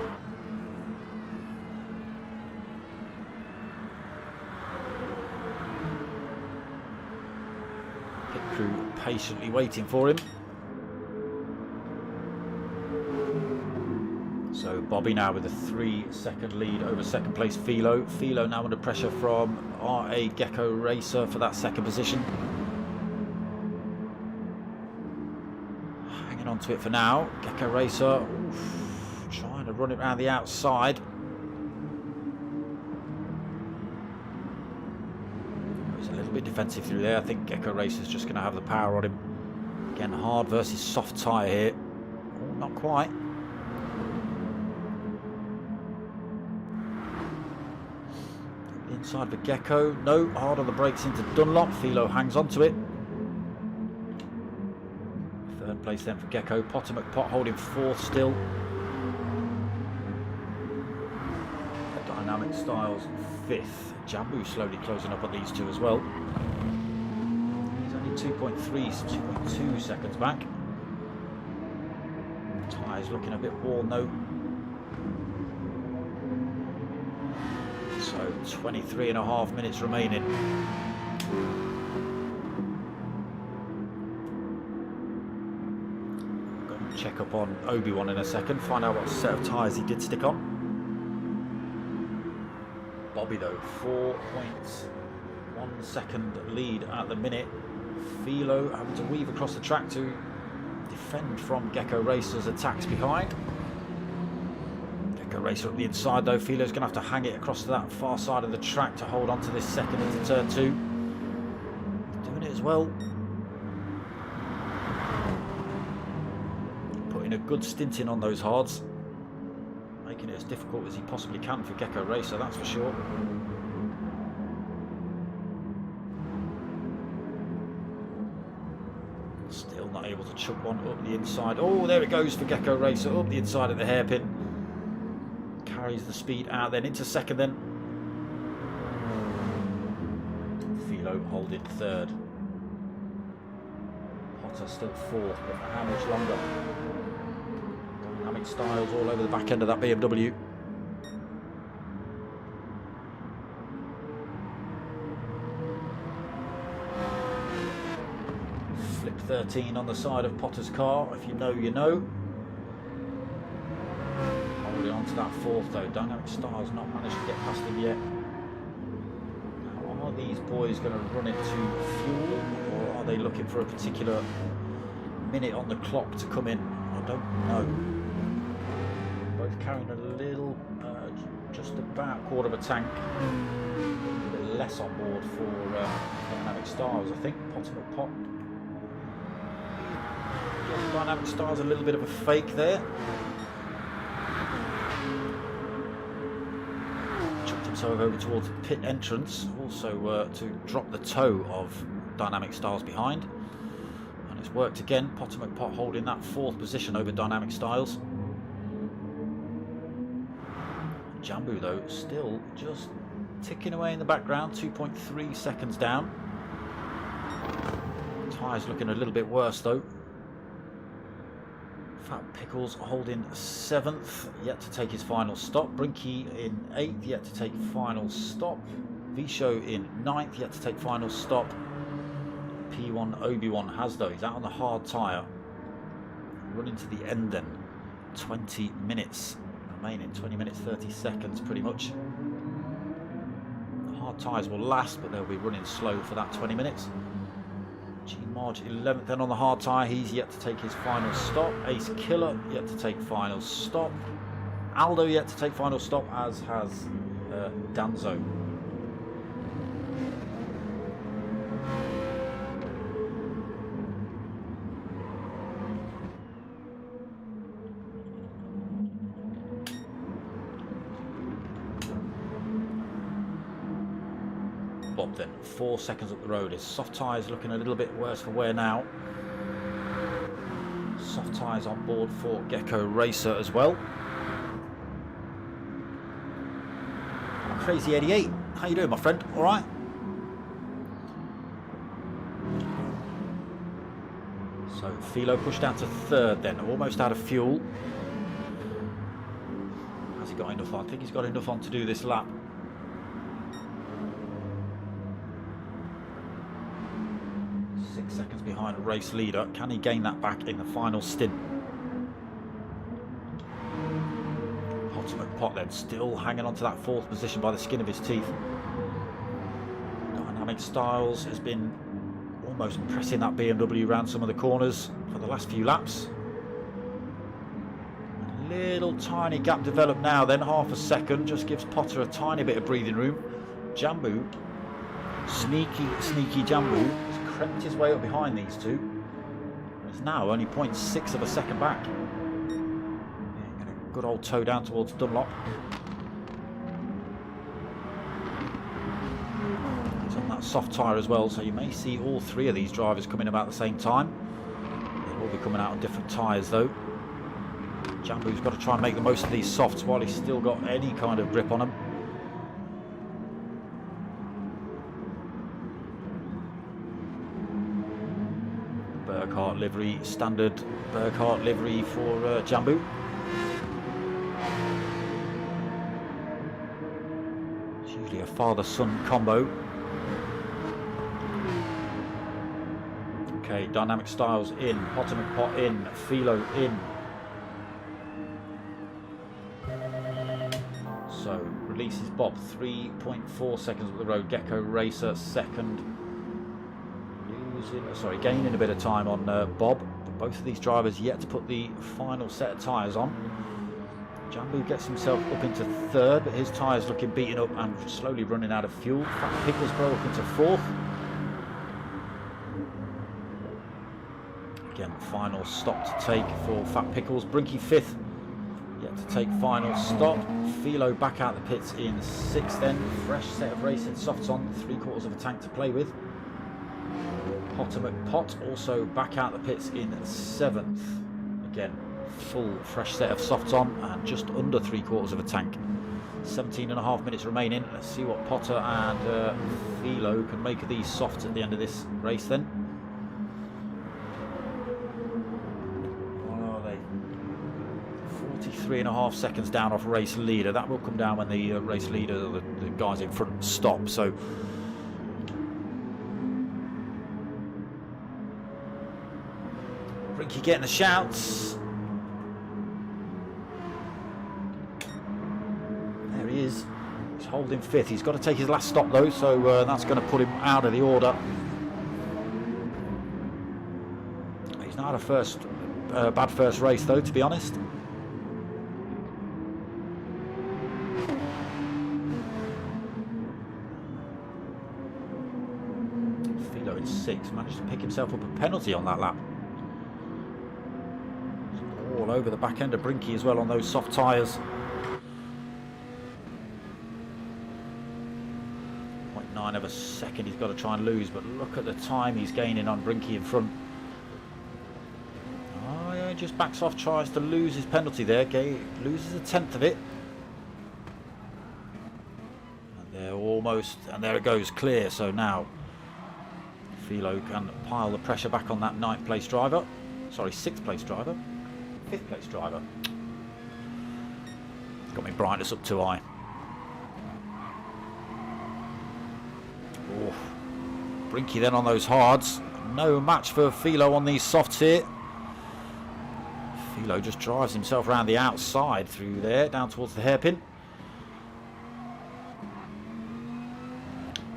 Pit crew patiently waiting for him. So Bobby now with a 3-second lead over second place Philo. Philo now under pressure from RA Gecko Racer for that second position. Hanging on to it for now. Gecko Racer trying to run it around the outside. He's a little bit defensive through there. I think Gecko Racer's just going to have the power on him. Again, hard versus soft tyre here. Oh, not quite. Inside for Gecko. No, hard on the brakes into Dunlop. Philo hangs on to it. Third place then for Gecko. Potomac Pot holding fourth still. Dynamic Styles fifth. Jambu slowly closing up on these two as well. He's only 2.2 seconds back. Tyres looking a bit worn though. So 23.5 minutes remaining. Go and check up on Obi-Wan in a second, find out what set of tyres he did stick on. Bobby though, 4.1 second lead at the minute. Philo having to weave across the track to defend from Gecko Racer's attacks behind. Gecko Racer up the inside though. Philo's going to have to hang it across to that far side of the track to hold on to this second into turn 2. Doing it as well. Putting a good stint in on those hards. Making it as difficult as he possibly can for Gecko Racer, that's for sure. Still not able to chuck one up the inside. Oh, there it goes for Gecko Racer, up the inside of the hairpin. Carries the speed out then into second then. Philo holding third. Potter still fourth, but for how much longer? Dynamic Styles all over the back end of that BMW. 13 on the side of Potter's car. If you know, you know. Holding on to that fourth though. Dynamic Styles not managed to get past him yet. Now, are these boys going to run into fuel, or are they looking for a particular minute on the clock to come in? I don't know. Both carrying a little, just about quarter of a tank. A bit less on board for Dynamic Styles, I think. Potter McPot. Dynamic Styles a little bit of a fake there. Chucked himself over towards the pit entrance, also to drop the toe of Dynamic Styles behind. And it's worked again. Potter McPot holding that fourth position over Dynamic Styles. Jambu though still just ticking away in the background, 2.3 seconds down. Tyres looking a little bit worse though. Fat Pickles holding 7th, yet to take his final stop. Brinky in 8th, yet to take final stop. Visho in 9th, yet to take final stop. P1 Obi-Wan has though, he's out on the hard tyre. Running to the end then. 20 minutes remaining, 20 minutes 30 seconds pretty much. The hard tyres will last, but they'll be running slow for that 20 minutes. G-Marge 11th then on the hard tyre, he's yet to take his final stop. Ace Killer yet to take final stop. Aldo yet to take final stop, as has Danzo. Bob then, 4 seconds up the road. His soft tyres looking a little bit worse for wear now. Soft tyres on board for Gr3 as well. Crazy 88, how you doing my friend? All right? So Philo pushed down to 3rd then, almost out of fuel. Has he got enough on? I think he's got enough on to do this lap. 6 seconds behind a race leader. Can he gain that back in the final stint? Potter McPot then still hanging on to that 4th position by the skin of his teeth. Dynamic Styles has been almost pressing that BMW around some of the corners for the last few laps. A little tiny gap developed now then, half a second, just gives Potter a tiny bit of breathing room. Jambu, sneaky Jambu, has crept his way up behind these two. It's now only 0.6 of a second back. Getting a good old toe down towards Dunlop. He's on that soft tyre as well, so you may see all 3 of these drivers coming about the same time. They'll all be coming out on different tyres though. Jambu's got to try and make the most of these softs while he's still got any kind of grip on them. Burkhardt livery, standard Burkhardt livery for Jambu. It's usually a father-son combo. Okay, Dynamic Styles in, Potter McPot in, Philo in. So releases Bob, 3.4 seconds up the road. Gr3 second. Gaining a bit of time on Bob, but both of these drivers yet to put the final set of tyres on. Jambu gets himself up into 3rd, but his tyres looking beaten up and slowly running out of fuel. Fat Picklesborough up into 4th. Again, final stop to take for Fat Pickles. Brinky 5th, yet to take final stop. Philo back out the pits in 6th then. Fresh set of racing softs on, 3/4 of a tank to play with. Potter McPot also back out the pits in 7th. Again, full fresh set of softs on and just under 3/4 of a tank. 17.5 minutes remaining. Let's see what Potter and Philo can make of these softs at the end of this race then. What are they? 43.5 seconds down off race leader. That will come down when the race leader, the guys in front, stop. So Brinky getting the shouts. There he is. He's holding 5th. He's got to take his last stop though, so that's going to put him out of the order. He's not had a bad first race though, to be honest. Philo in 6th, managed to pick himself up a penalty on that lap. All over the back end of Brinky as well on those soft tyres. 0.9 of a second he's got to try and lose, but look at the time he's gaining on Brinky in front. Oh yeah, just backs off, tries to lose his penalty there, loses a 10th of it. And they're almost, and there it goes, clear. So now Philo can pile the pressure back on that 9th place driver. Sorry, 6th place driver. 5th place driver. Got me brightness up too high. Oh, Brinky then on those hards. No match for Philo on these softs here. Philo just drives himself around the outside through there, down towards the hairpin.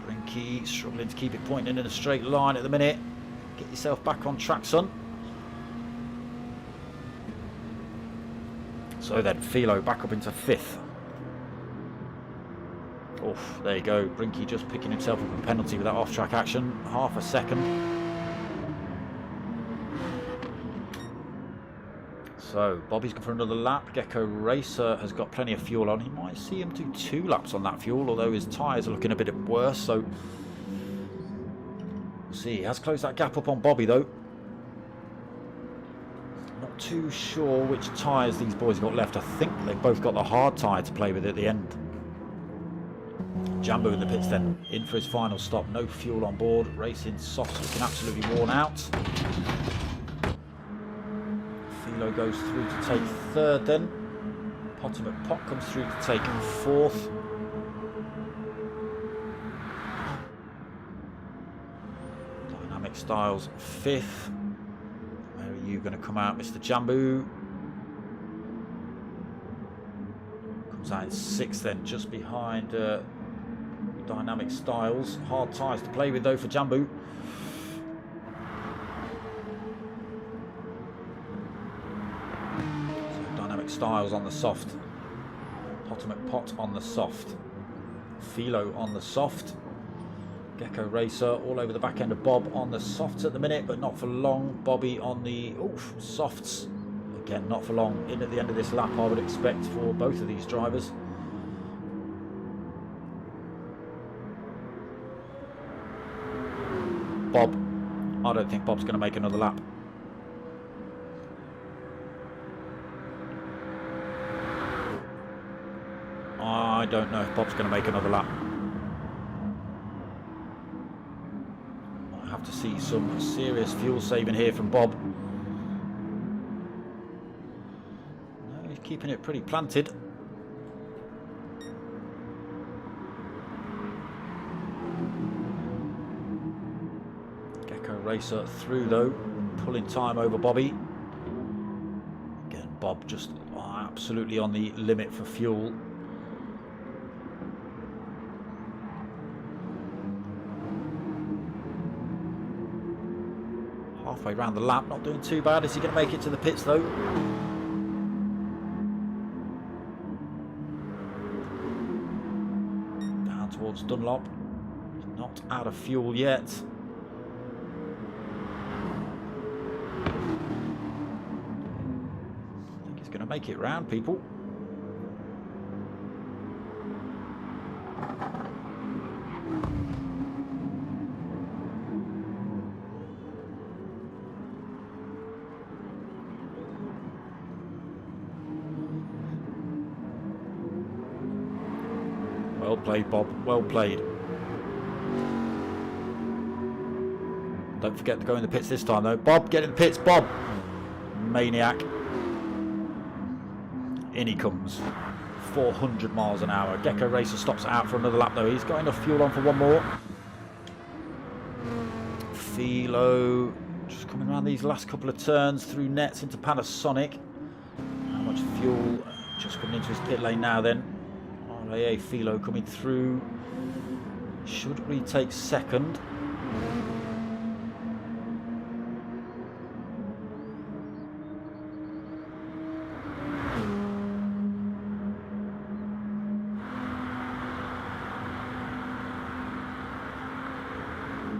Brinky struggling to keep it pointing in a straight line at the minute. Get yourself back on track, son. So then Philo back up into 5th. Oof, there you go. Brinky just picking himself up a penalty with that off-track action. Half a second. So Bobby's gone for another lap. Gr3 has got plenty of fuel on. He might see him do 2 laps on that fuel, although his tyres are looking a bit worse. So we'll see. He has closed that gap up on Bobby though. Not too sure which tyres these boys have got left. I think they've both got the hard tyre to play with at the end. Jambu in the pits then, in for his final stop. No fuel on board. Racing softs looking absolutely worn out. Philo goes through to take 3rd then. Potomac Pot comes through to take 4th. Dynamic Styles 5th. Where are you going to come out, Mr. Jambu? Comes out in 6th then, just behind Dynamic Styles. Hard tyres to play with though for Jambu. So Dynamic Styles on the soft. Potomac Pot on the soft. Philo on the soft. Gr3 all over the back end of Bob on the softs at the minute, but not for long. Bobby on the softs. Again, not for long. In at the end of this lap, I would expect, for both of these drivers. Bob. I don't think Bob's going to make another lap. I don't know if Bob's going to make another lap. Might have to see some serious fuel saving here from Bob. No, he's keeping it pretty planted. Gr3 through though, pulling time over Bobby. Again, Bob just absolutely on the limit for fuel. Halfway around the lap, not doing too bad. Is he going to make it to the pits though? Down towards Dunlop. He's not out of fuel yet. Going to make it round, people. Well played, Bob. Well played. Don't forget to go in the pits this time, though. Bob, get in the pits, Bob. Maniac. In he comes, 400 miles an hour. Gr3 stops out for another lap though. He's got enough fuel on for one more. Philo Just coming around these last couple of turns through nets into Panasonic. How much fuel? Just coming into his pit lane now then. RAA Philo coming through. Should retake second.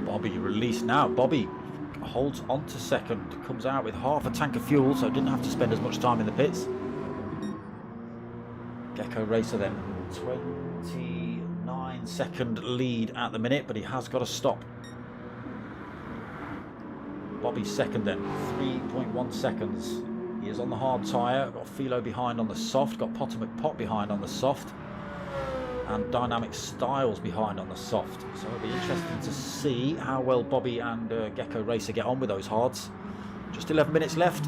Bobby released now. Bobby holds on to second, comes out with half a tank of fuel, so didn't have to spend as much time in the pits. Gecko Racer then, 29-second lead at the minute, but he has got to stop. Bobby second then, 3.1 seconds. He is on the hard tyre, got Philo behind on the soft, got Potter McPot behind on the soft, and Dynamic Styles behind on the soft. So it'll be interesting to see how well Bobby and Gecko Racer get on with those hards. Just 11 minutes left.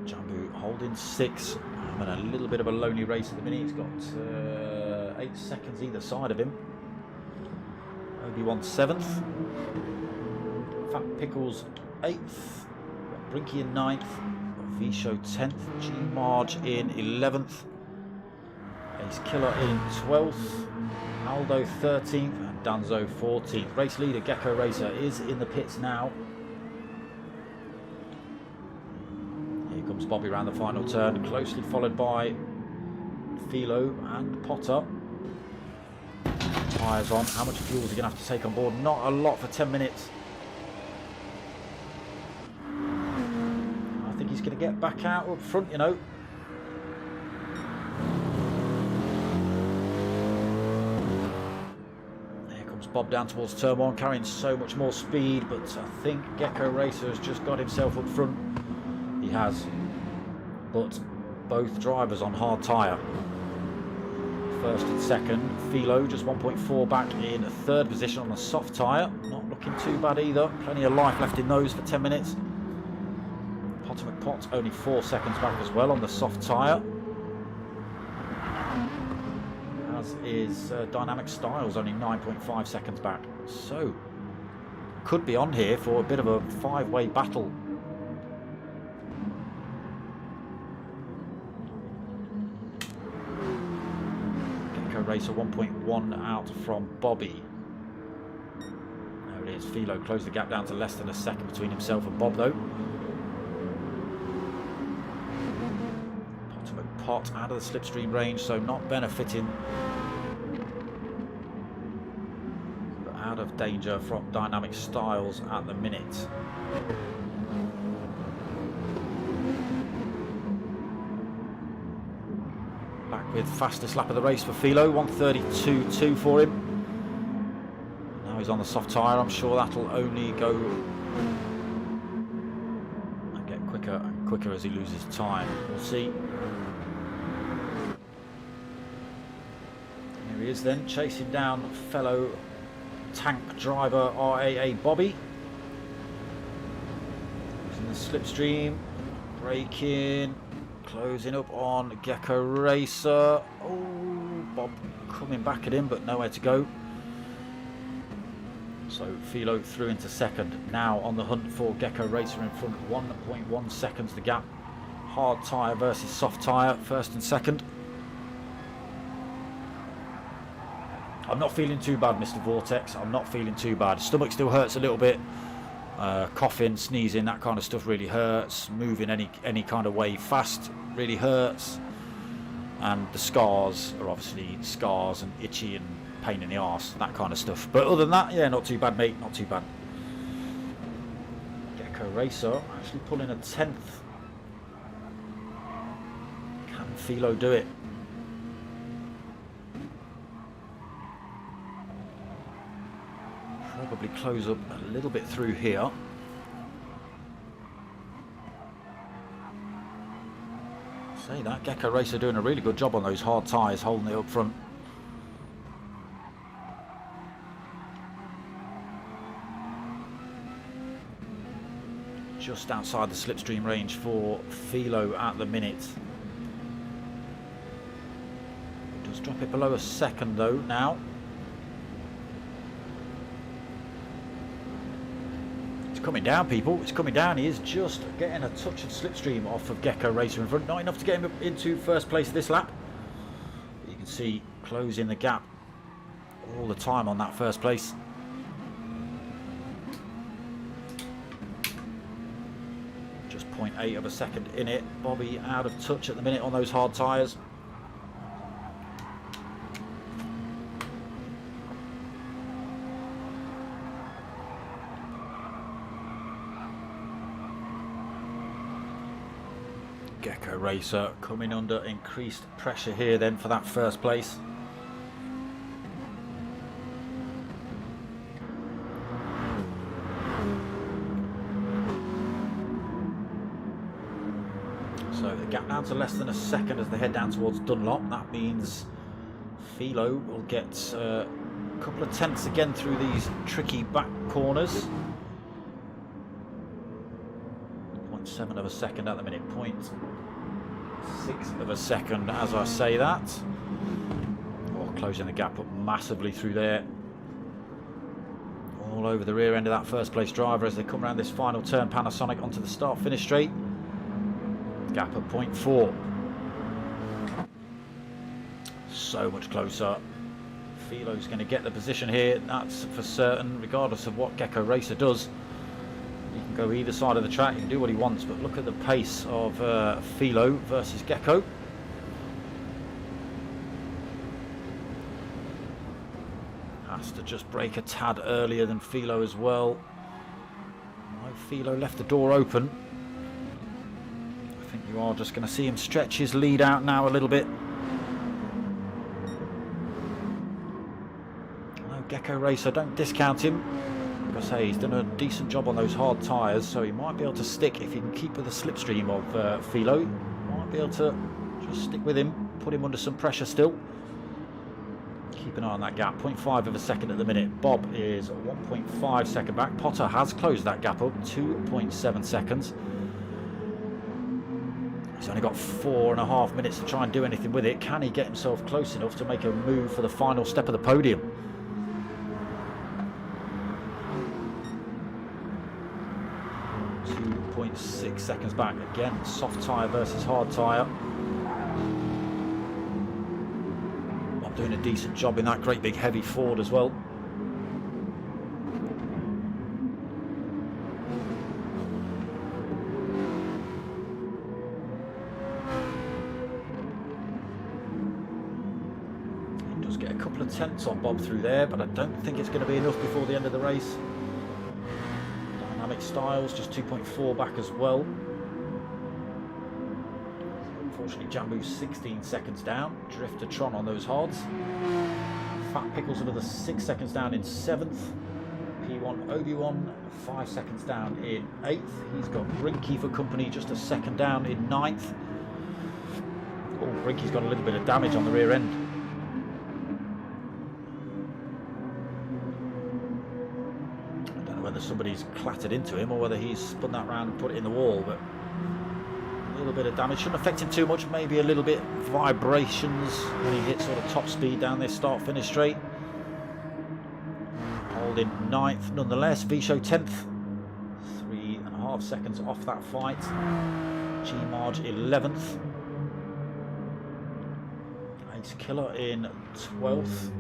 Jambu holding 6. I'm in a little bit of a lonely race at the minute. He's got 8 seconds either side of him. Obi-Wan 7th. Fat Pickles 8th. Brinky in 9th. V-Show 10th, G-Marge in 11th, Ace Killer in 12th, Aldo 13th and Danzo 14th. Race leader Gecko Racer is in the pits now. Here comes Bobby around the final turn, closely followed by Philo and Potter. Tyres on. How much fuel is he going to have to take on board? Not a lot for 10 minutes. He's going to get back out up front, you know. Here comes Bob down towards turn 1, carrying so much more speed, but I think Gecko Racer has just got himself up front. He has, but both drivers on hard tyre. First and second, Philo just 1.4 back in third position on a soft tyre. Not looking too bad either. Plenty of life left in those for 10 minutes. Potter McPot only 4 seconds back as well on the soft tyre. As is Dynamic Styles, only 9.5 seconds back. So, could be on here for a bit of a 5-way battle. Gecko Racer 1.1 out from Bobby. There it is. Philo closed the gap down to less than a second between himself and Bob though. Pot out of the slipstream range, so not benefiting, but out of danger from Dynamic Styles at the minute. Back with fastest lap of the race for Philo, 1:32.2 for him. Now he's on the soft tyre. I'm sure that'll only go and get quicker and quicker as he loses time. We'll see. He is then chasing down fellow tank driver RAA Bobby. Using the slipstream, braking, closing up on Gecko Racer. Oh, Bob coming back at him, but nowhere to go. So Philo through into second. Now on the hunt for Gecko Racer in front. 1.1 seconds the gap. Hard tyre versus soft tyre, first and second. I'm not feeling too bad, Mr. Vortex. I'm not feeling too bad. Stomach still hurts a little bit. Coughing, sneezing, that kind of stuff really hurts. Moving any kind of way fast really hurts. And the scars are obviously scars and itchy and pain in the arse, that kind of stuff. But other than that, yeah, not too bad, mate. Not too bad. Gecko Racer actually pulling a 10th. Can Philo do it? Probably close up a little bit through here. Say that, Gecko Racer doing a really good job on those hard tyres, holding it up front. Just outside the slipstream range for Philo at the minute. It does drop it below a second though now. coming down, people. It's coming down. He is just getting a touch of slipstream off of Gr3 in front. Not enough to get him into first place this lap. But you can see closing the gap all the time on that first place. Just 0.8 of a second in it. Bobby out of touch at the minute on those hard tyres. Gr3 coming under increased pressure here then for that first place. So the gap down to less than a second as they head down towards Dunlop. That means Philo will get a couple of tenths again through these tricky back corners. 0.7 of a second at the minute, 0.6 of a second as I say that. Oh, closing the gap up massively through there. All over the rear end of that first place driver as they come around this final turn, Panasonic onto the start finish straight. Gap at 0.4. So much closer. Philo's going to get the position here, that's for certain, regardless of what Gr3 does. He can go either side of the track, he can do what he wants, but look at the pace of Philo versus Gecko. Has to just break a tad earlier than Philo as well. No, Philo left the door open. I think you are just going to see him stretch his lead out now a little bit. No, Gr3, don't discount him. Like I say, he's done a decent job on those hard tyres, so he might be able to stick if he can keep with the slipstream of Philo. Might be able to just stick with him, put him under some pressure still. Keep an eye on that gap, 0.5 of a second at the minute. Bob is 1.5 second back. Potter has closed that gap up, 2.7 seconds. He's only got 4.5 minutes to try and do anything with it. Can he get himself close enough to make a move for the final step of the podium? 2.6 seconds back. Again, soft tyre versus hard tyre. Bob doing a decent job in that great big heavy Ford as well. He does get a couple of tenths on Bob through there, but I don't think it's going to be enough before the end of the race. Styles just 2.4 back as well. Unfortunately, Jambu's 16 seconds down. Driftertron on those hards. Fat Pickles another 6 seconds down in 7th. P1 Obi-Wan 5 seconds down in 8th. He's got Gr3 for company just a second down in 9th. Oh, Gr3's got a little bit of damage on the rear end. Whether somebody's clattered into him or whether he's spun that round and put it in the wall, but a little bit of damage. Shouldn't affect him too much, maybe a little bit vibrations when he hits sort of top speed down this start finish straight. Holding 9th nonetheless. Visho 10th, 3.5 seconds off that fight. G-Marge 11th. Ace Killer in 12th.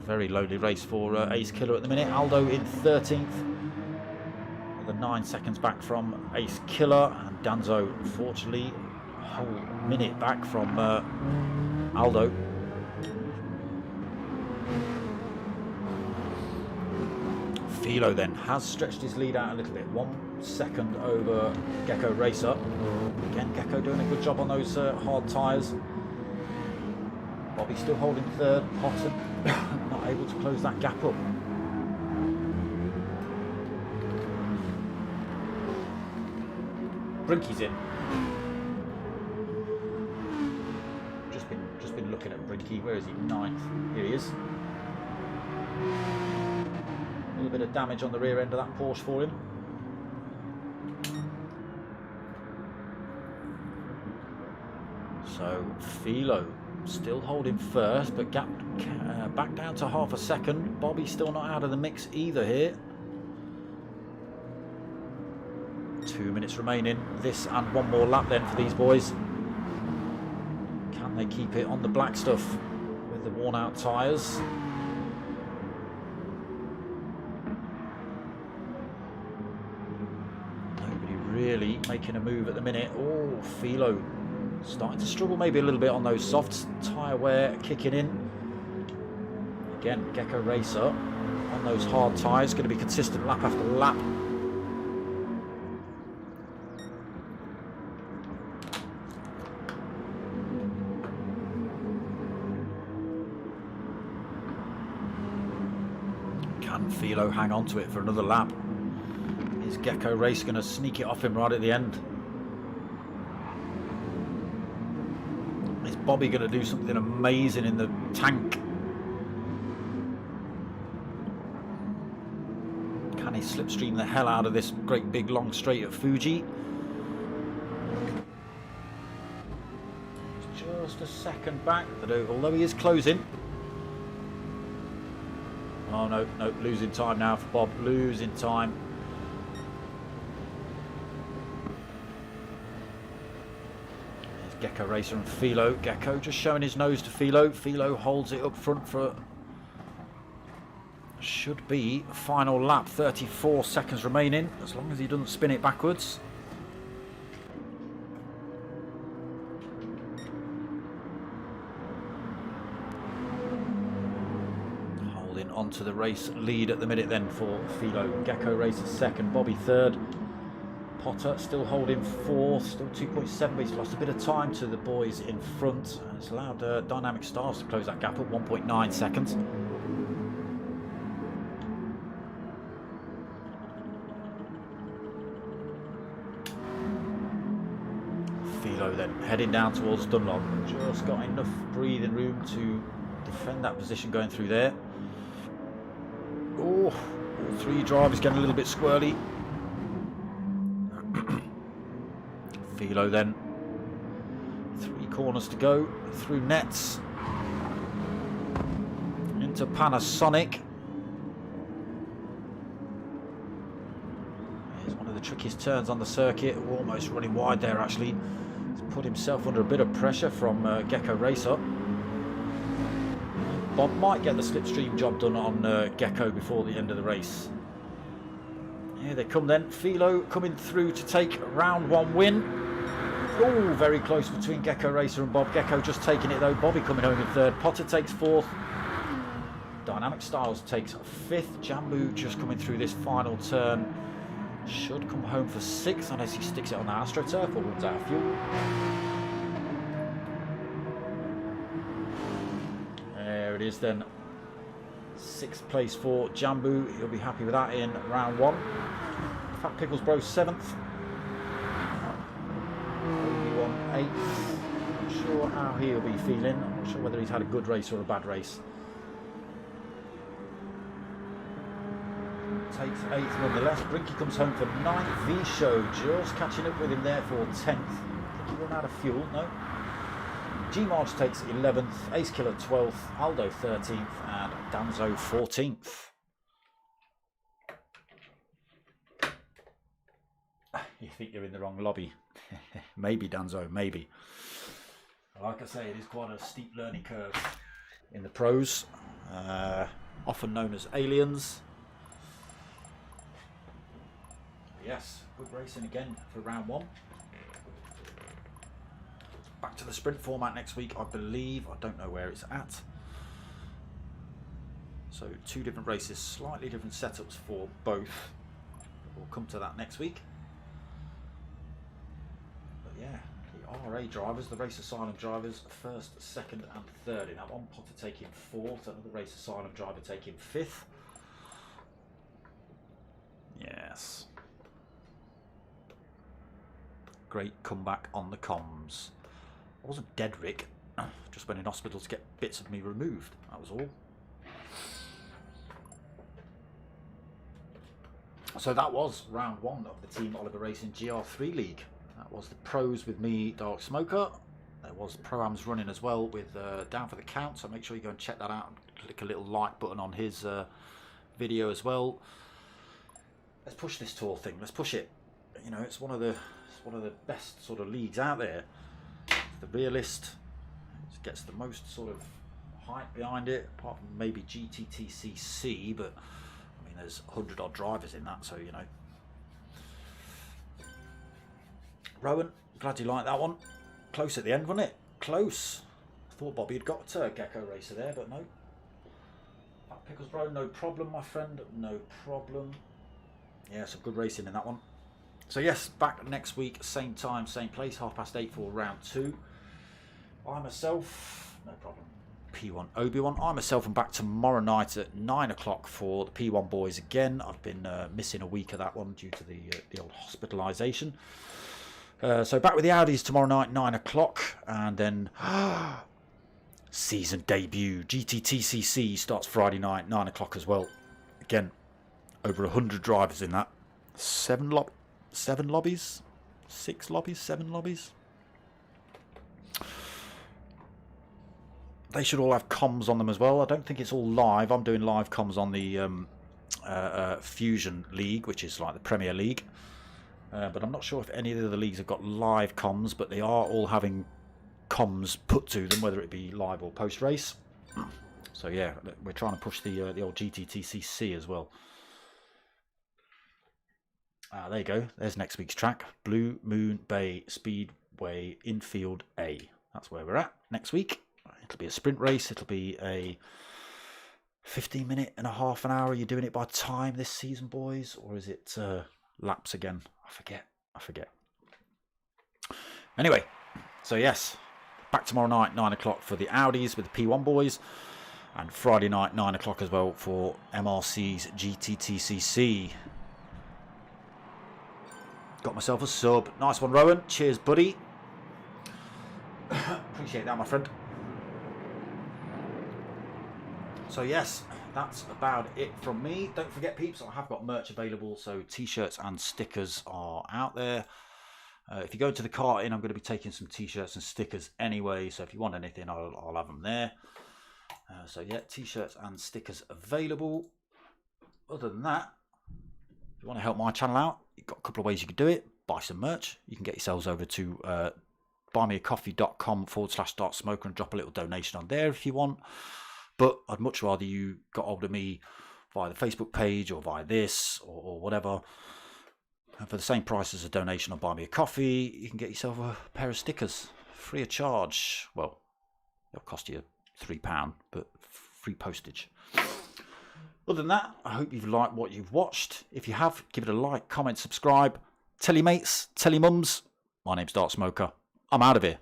Very lowly race for Ace Killer at the minute. Aldo in 13th, the 9 seconds back from Ace Killer, and Danzo unfortunately a whole minute back from Aldo. Philo then has stretched his lead out a little bit, 1 second over Gr3. Again, Gecko doing a good job on those hard tyres. Bobby still holding 3rd. Potter not able to close that gap up. Gr3's in. Just been looking at Gr3. Where is he? 9th. Here he is. A little bit of damage on the rear end of that Porsche for him. So Philo still holding 1st, but gap back down to 0.5 second. Bobby still not out of the mix either here. 2 minutes remaining. This and one more lap then for these boys. Can they keep it on the black stuff with the worn out tyres? Nobody really making a move at the minute. Oh, Philo starting to struggle maybe a little bit on those softs. Tyre wear kicking in. Again, Gecko Racer on those hard tyres, going to be consistent lap after lap. Can Philo hang on to it for another lap? Is Gecko Race going to sneak it off him right at the end? Is Bobby going to do something amazing in the tank? Can he slipstream the hell out of this great big long straight at Fuji? Just a second back, although he is closing. Oh no, no, losing time now for Bob, losing time. There's Gecko Racer and Philo. Gecko just showing his nose to Philo. Philo holds it up front for should be final lap. 34 seconds remaining, as long as he doesn't spin it backwards. Holding onto the race lead at the minute then for Philo. Gecko Racer second, Bobby third. Potter still holding fourth, still 2.7, but he's lost a bit of time to the boys in front. It's allowed Dynamic Stars to close that gap at 1.9 seconds. Then heading down towards Dunlop, just got enough breathing room to defend that position going through there. Oh, all three drivers getting a little bit squirrely. Philo then, 3 corners to go through nets into Panasonic. Here's one of the trickiest turns on the circuit. We're almost running wide there actually. Put himself under a bit of pressure from Gecko Racer. Bob might get the slipstream job done on Gecko before the end of the race. Here they come then. Philo coming through to take round 1 win. Oh, very close between Gecko Racer and Bob. Gecko just taking it though. Bobby coming home in third. Potter takes fourth. Dynamic Styles takes fifth. Jambu just coming through this final turn. Should come home for 6th unless he sticks it on the AstroTurf or runs out of fuel. There it is then. 6th place for Jambu. He'll be happy with that in round 1. Fat Pickles Bro 7th. Obi-Wan 8th. Not sure how he'll be feeling. I'm not sure whether he's had a good race or a bad race. Takes 8th nonetheless. Brinky comes home for 9th. V-Show just catching up with him there for 10th. Think he run out of fuel? No. G-Marge takes 11th. Ace Killer 12th. Aldo 13th. And Danzo 14th. You think you're in the wrong lobby. Maybe, Danzo, maybe. Like I say, it is quite a steep learning curve in the pros. Often known as aliens. Yes, good racing again for round 1. Back to the sprint format next week, I believe. I don't know where it's at. So 2 different races, slightly different setups for both. We'll come to that next week. But yeah, the RA drivers, the Race Asylum drivers, 1st, 2nd and 3rd. In that one, Potter taking 4th, another Race Asylum driver taking 5th. Yes. Great comeback on the comms. I wasn't dead, Rick. Just went in hospital to get bits of me removed. That was all. So that was round 1 of the Team Oliver Racing Gr3 League. That was the pros with me, Dark Smoker. There was Pro-Ams running as well with Down for the Count. So make sure you go and check that out. Click a little like button on his video as well. Let's push this tour thing. Let's push it. you know, it's one of the best sort of leagues out there. The realist, it gets the most sort of hype behind it, apart from maybe GTTCC, but I mean, there's 100 odd drivers in that, so you know. Rowan, glad you liked that one. Close at the end, wasn't it? Close. I thought Bobby had got a Gecko racer there, but no. Pickles Bro, no problem, my friend, no problem. Yeah, some good racing in that one. So yes, back next week, same time, same place, 8:30 for round 2. I myself, no problem. P1 Obi-Wan. I myself am back tomorrow night at 9 o'clock for the P1 boys again. I've been missing a week of that one due to the old hospitalisation. So back with the Audis tomorrow night, 9 o'clock, and then season debut GTTCC starts Friday night, 9 o'clock as well. Again, over 100 drivers in that. 7 lobbies, 6 lobbies, 7 lobbies. They should all have comms on them as well. I don't think it's all live. I'm doing live comms on the Fusion League, which is like the Premier League. But I'm not sure if any of the other leagues have got live comms, but they are all having comms put to them, whether it be live or post-race. So yeah, we're trying to push the old GTTCC as well. There you go. There's next week's track. Blue Moon Bay Speedway Infield A. That's where we're at next week. It'll be a sprint race. It'll be a 15-minute and a half an hour. Are you doing it by time this season, boys? Or is it laps again? I forget. Anyway, so yes, back tomorrow night, 9 o'clock for the Audis with the P1 boys. And Friday night, 9 o'clock as well for MRC's GTTCC. Got myself a sub. Nice one, Rowan. Cheers, buddy. Appreciate that, my friend. So yes, that's about it from me. Don't forget, peeps, I have got merch available, so t-shirts and stickers are out there. If you go to the cart in, I'm going to be taking some t-shirts and stickers anyway, so if you want anything, I'll have them there. So yeah, t-shirts and stickers available. Other than that, if you want to help my channel out, you've got a couple of ways you can do it. Buy some merch. You can get yourselves over to buymeacoffee.com/dartsmoker and drop a little donation on there if you want. But I'd much rather you got hold of me via the Facebook page or via this or whatever. And for the same price as a donation on Buy Me a Coffee, you can get yourself a pair of stickers free of charge. Well, it'll cost you £3, but free postage. Other than that, I hope you've liked what you've watched. If you have, give it a like, comment, subscribe. Tell your mates, tell your mums. My name's Dartsmoker. I'm out of here.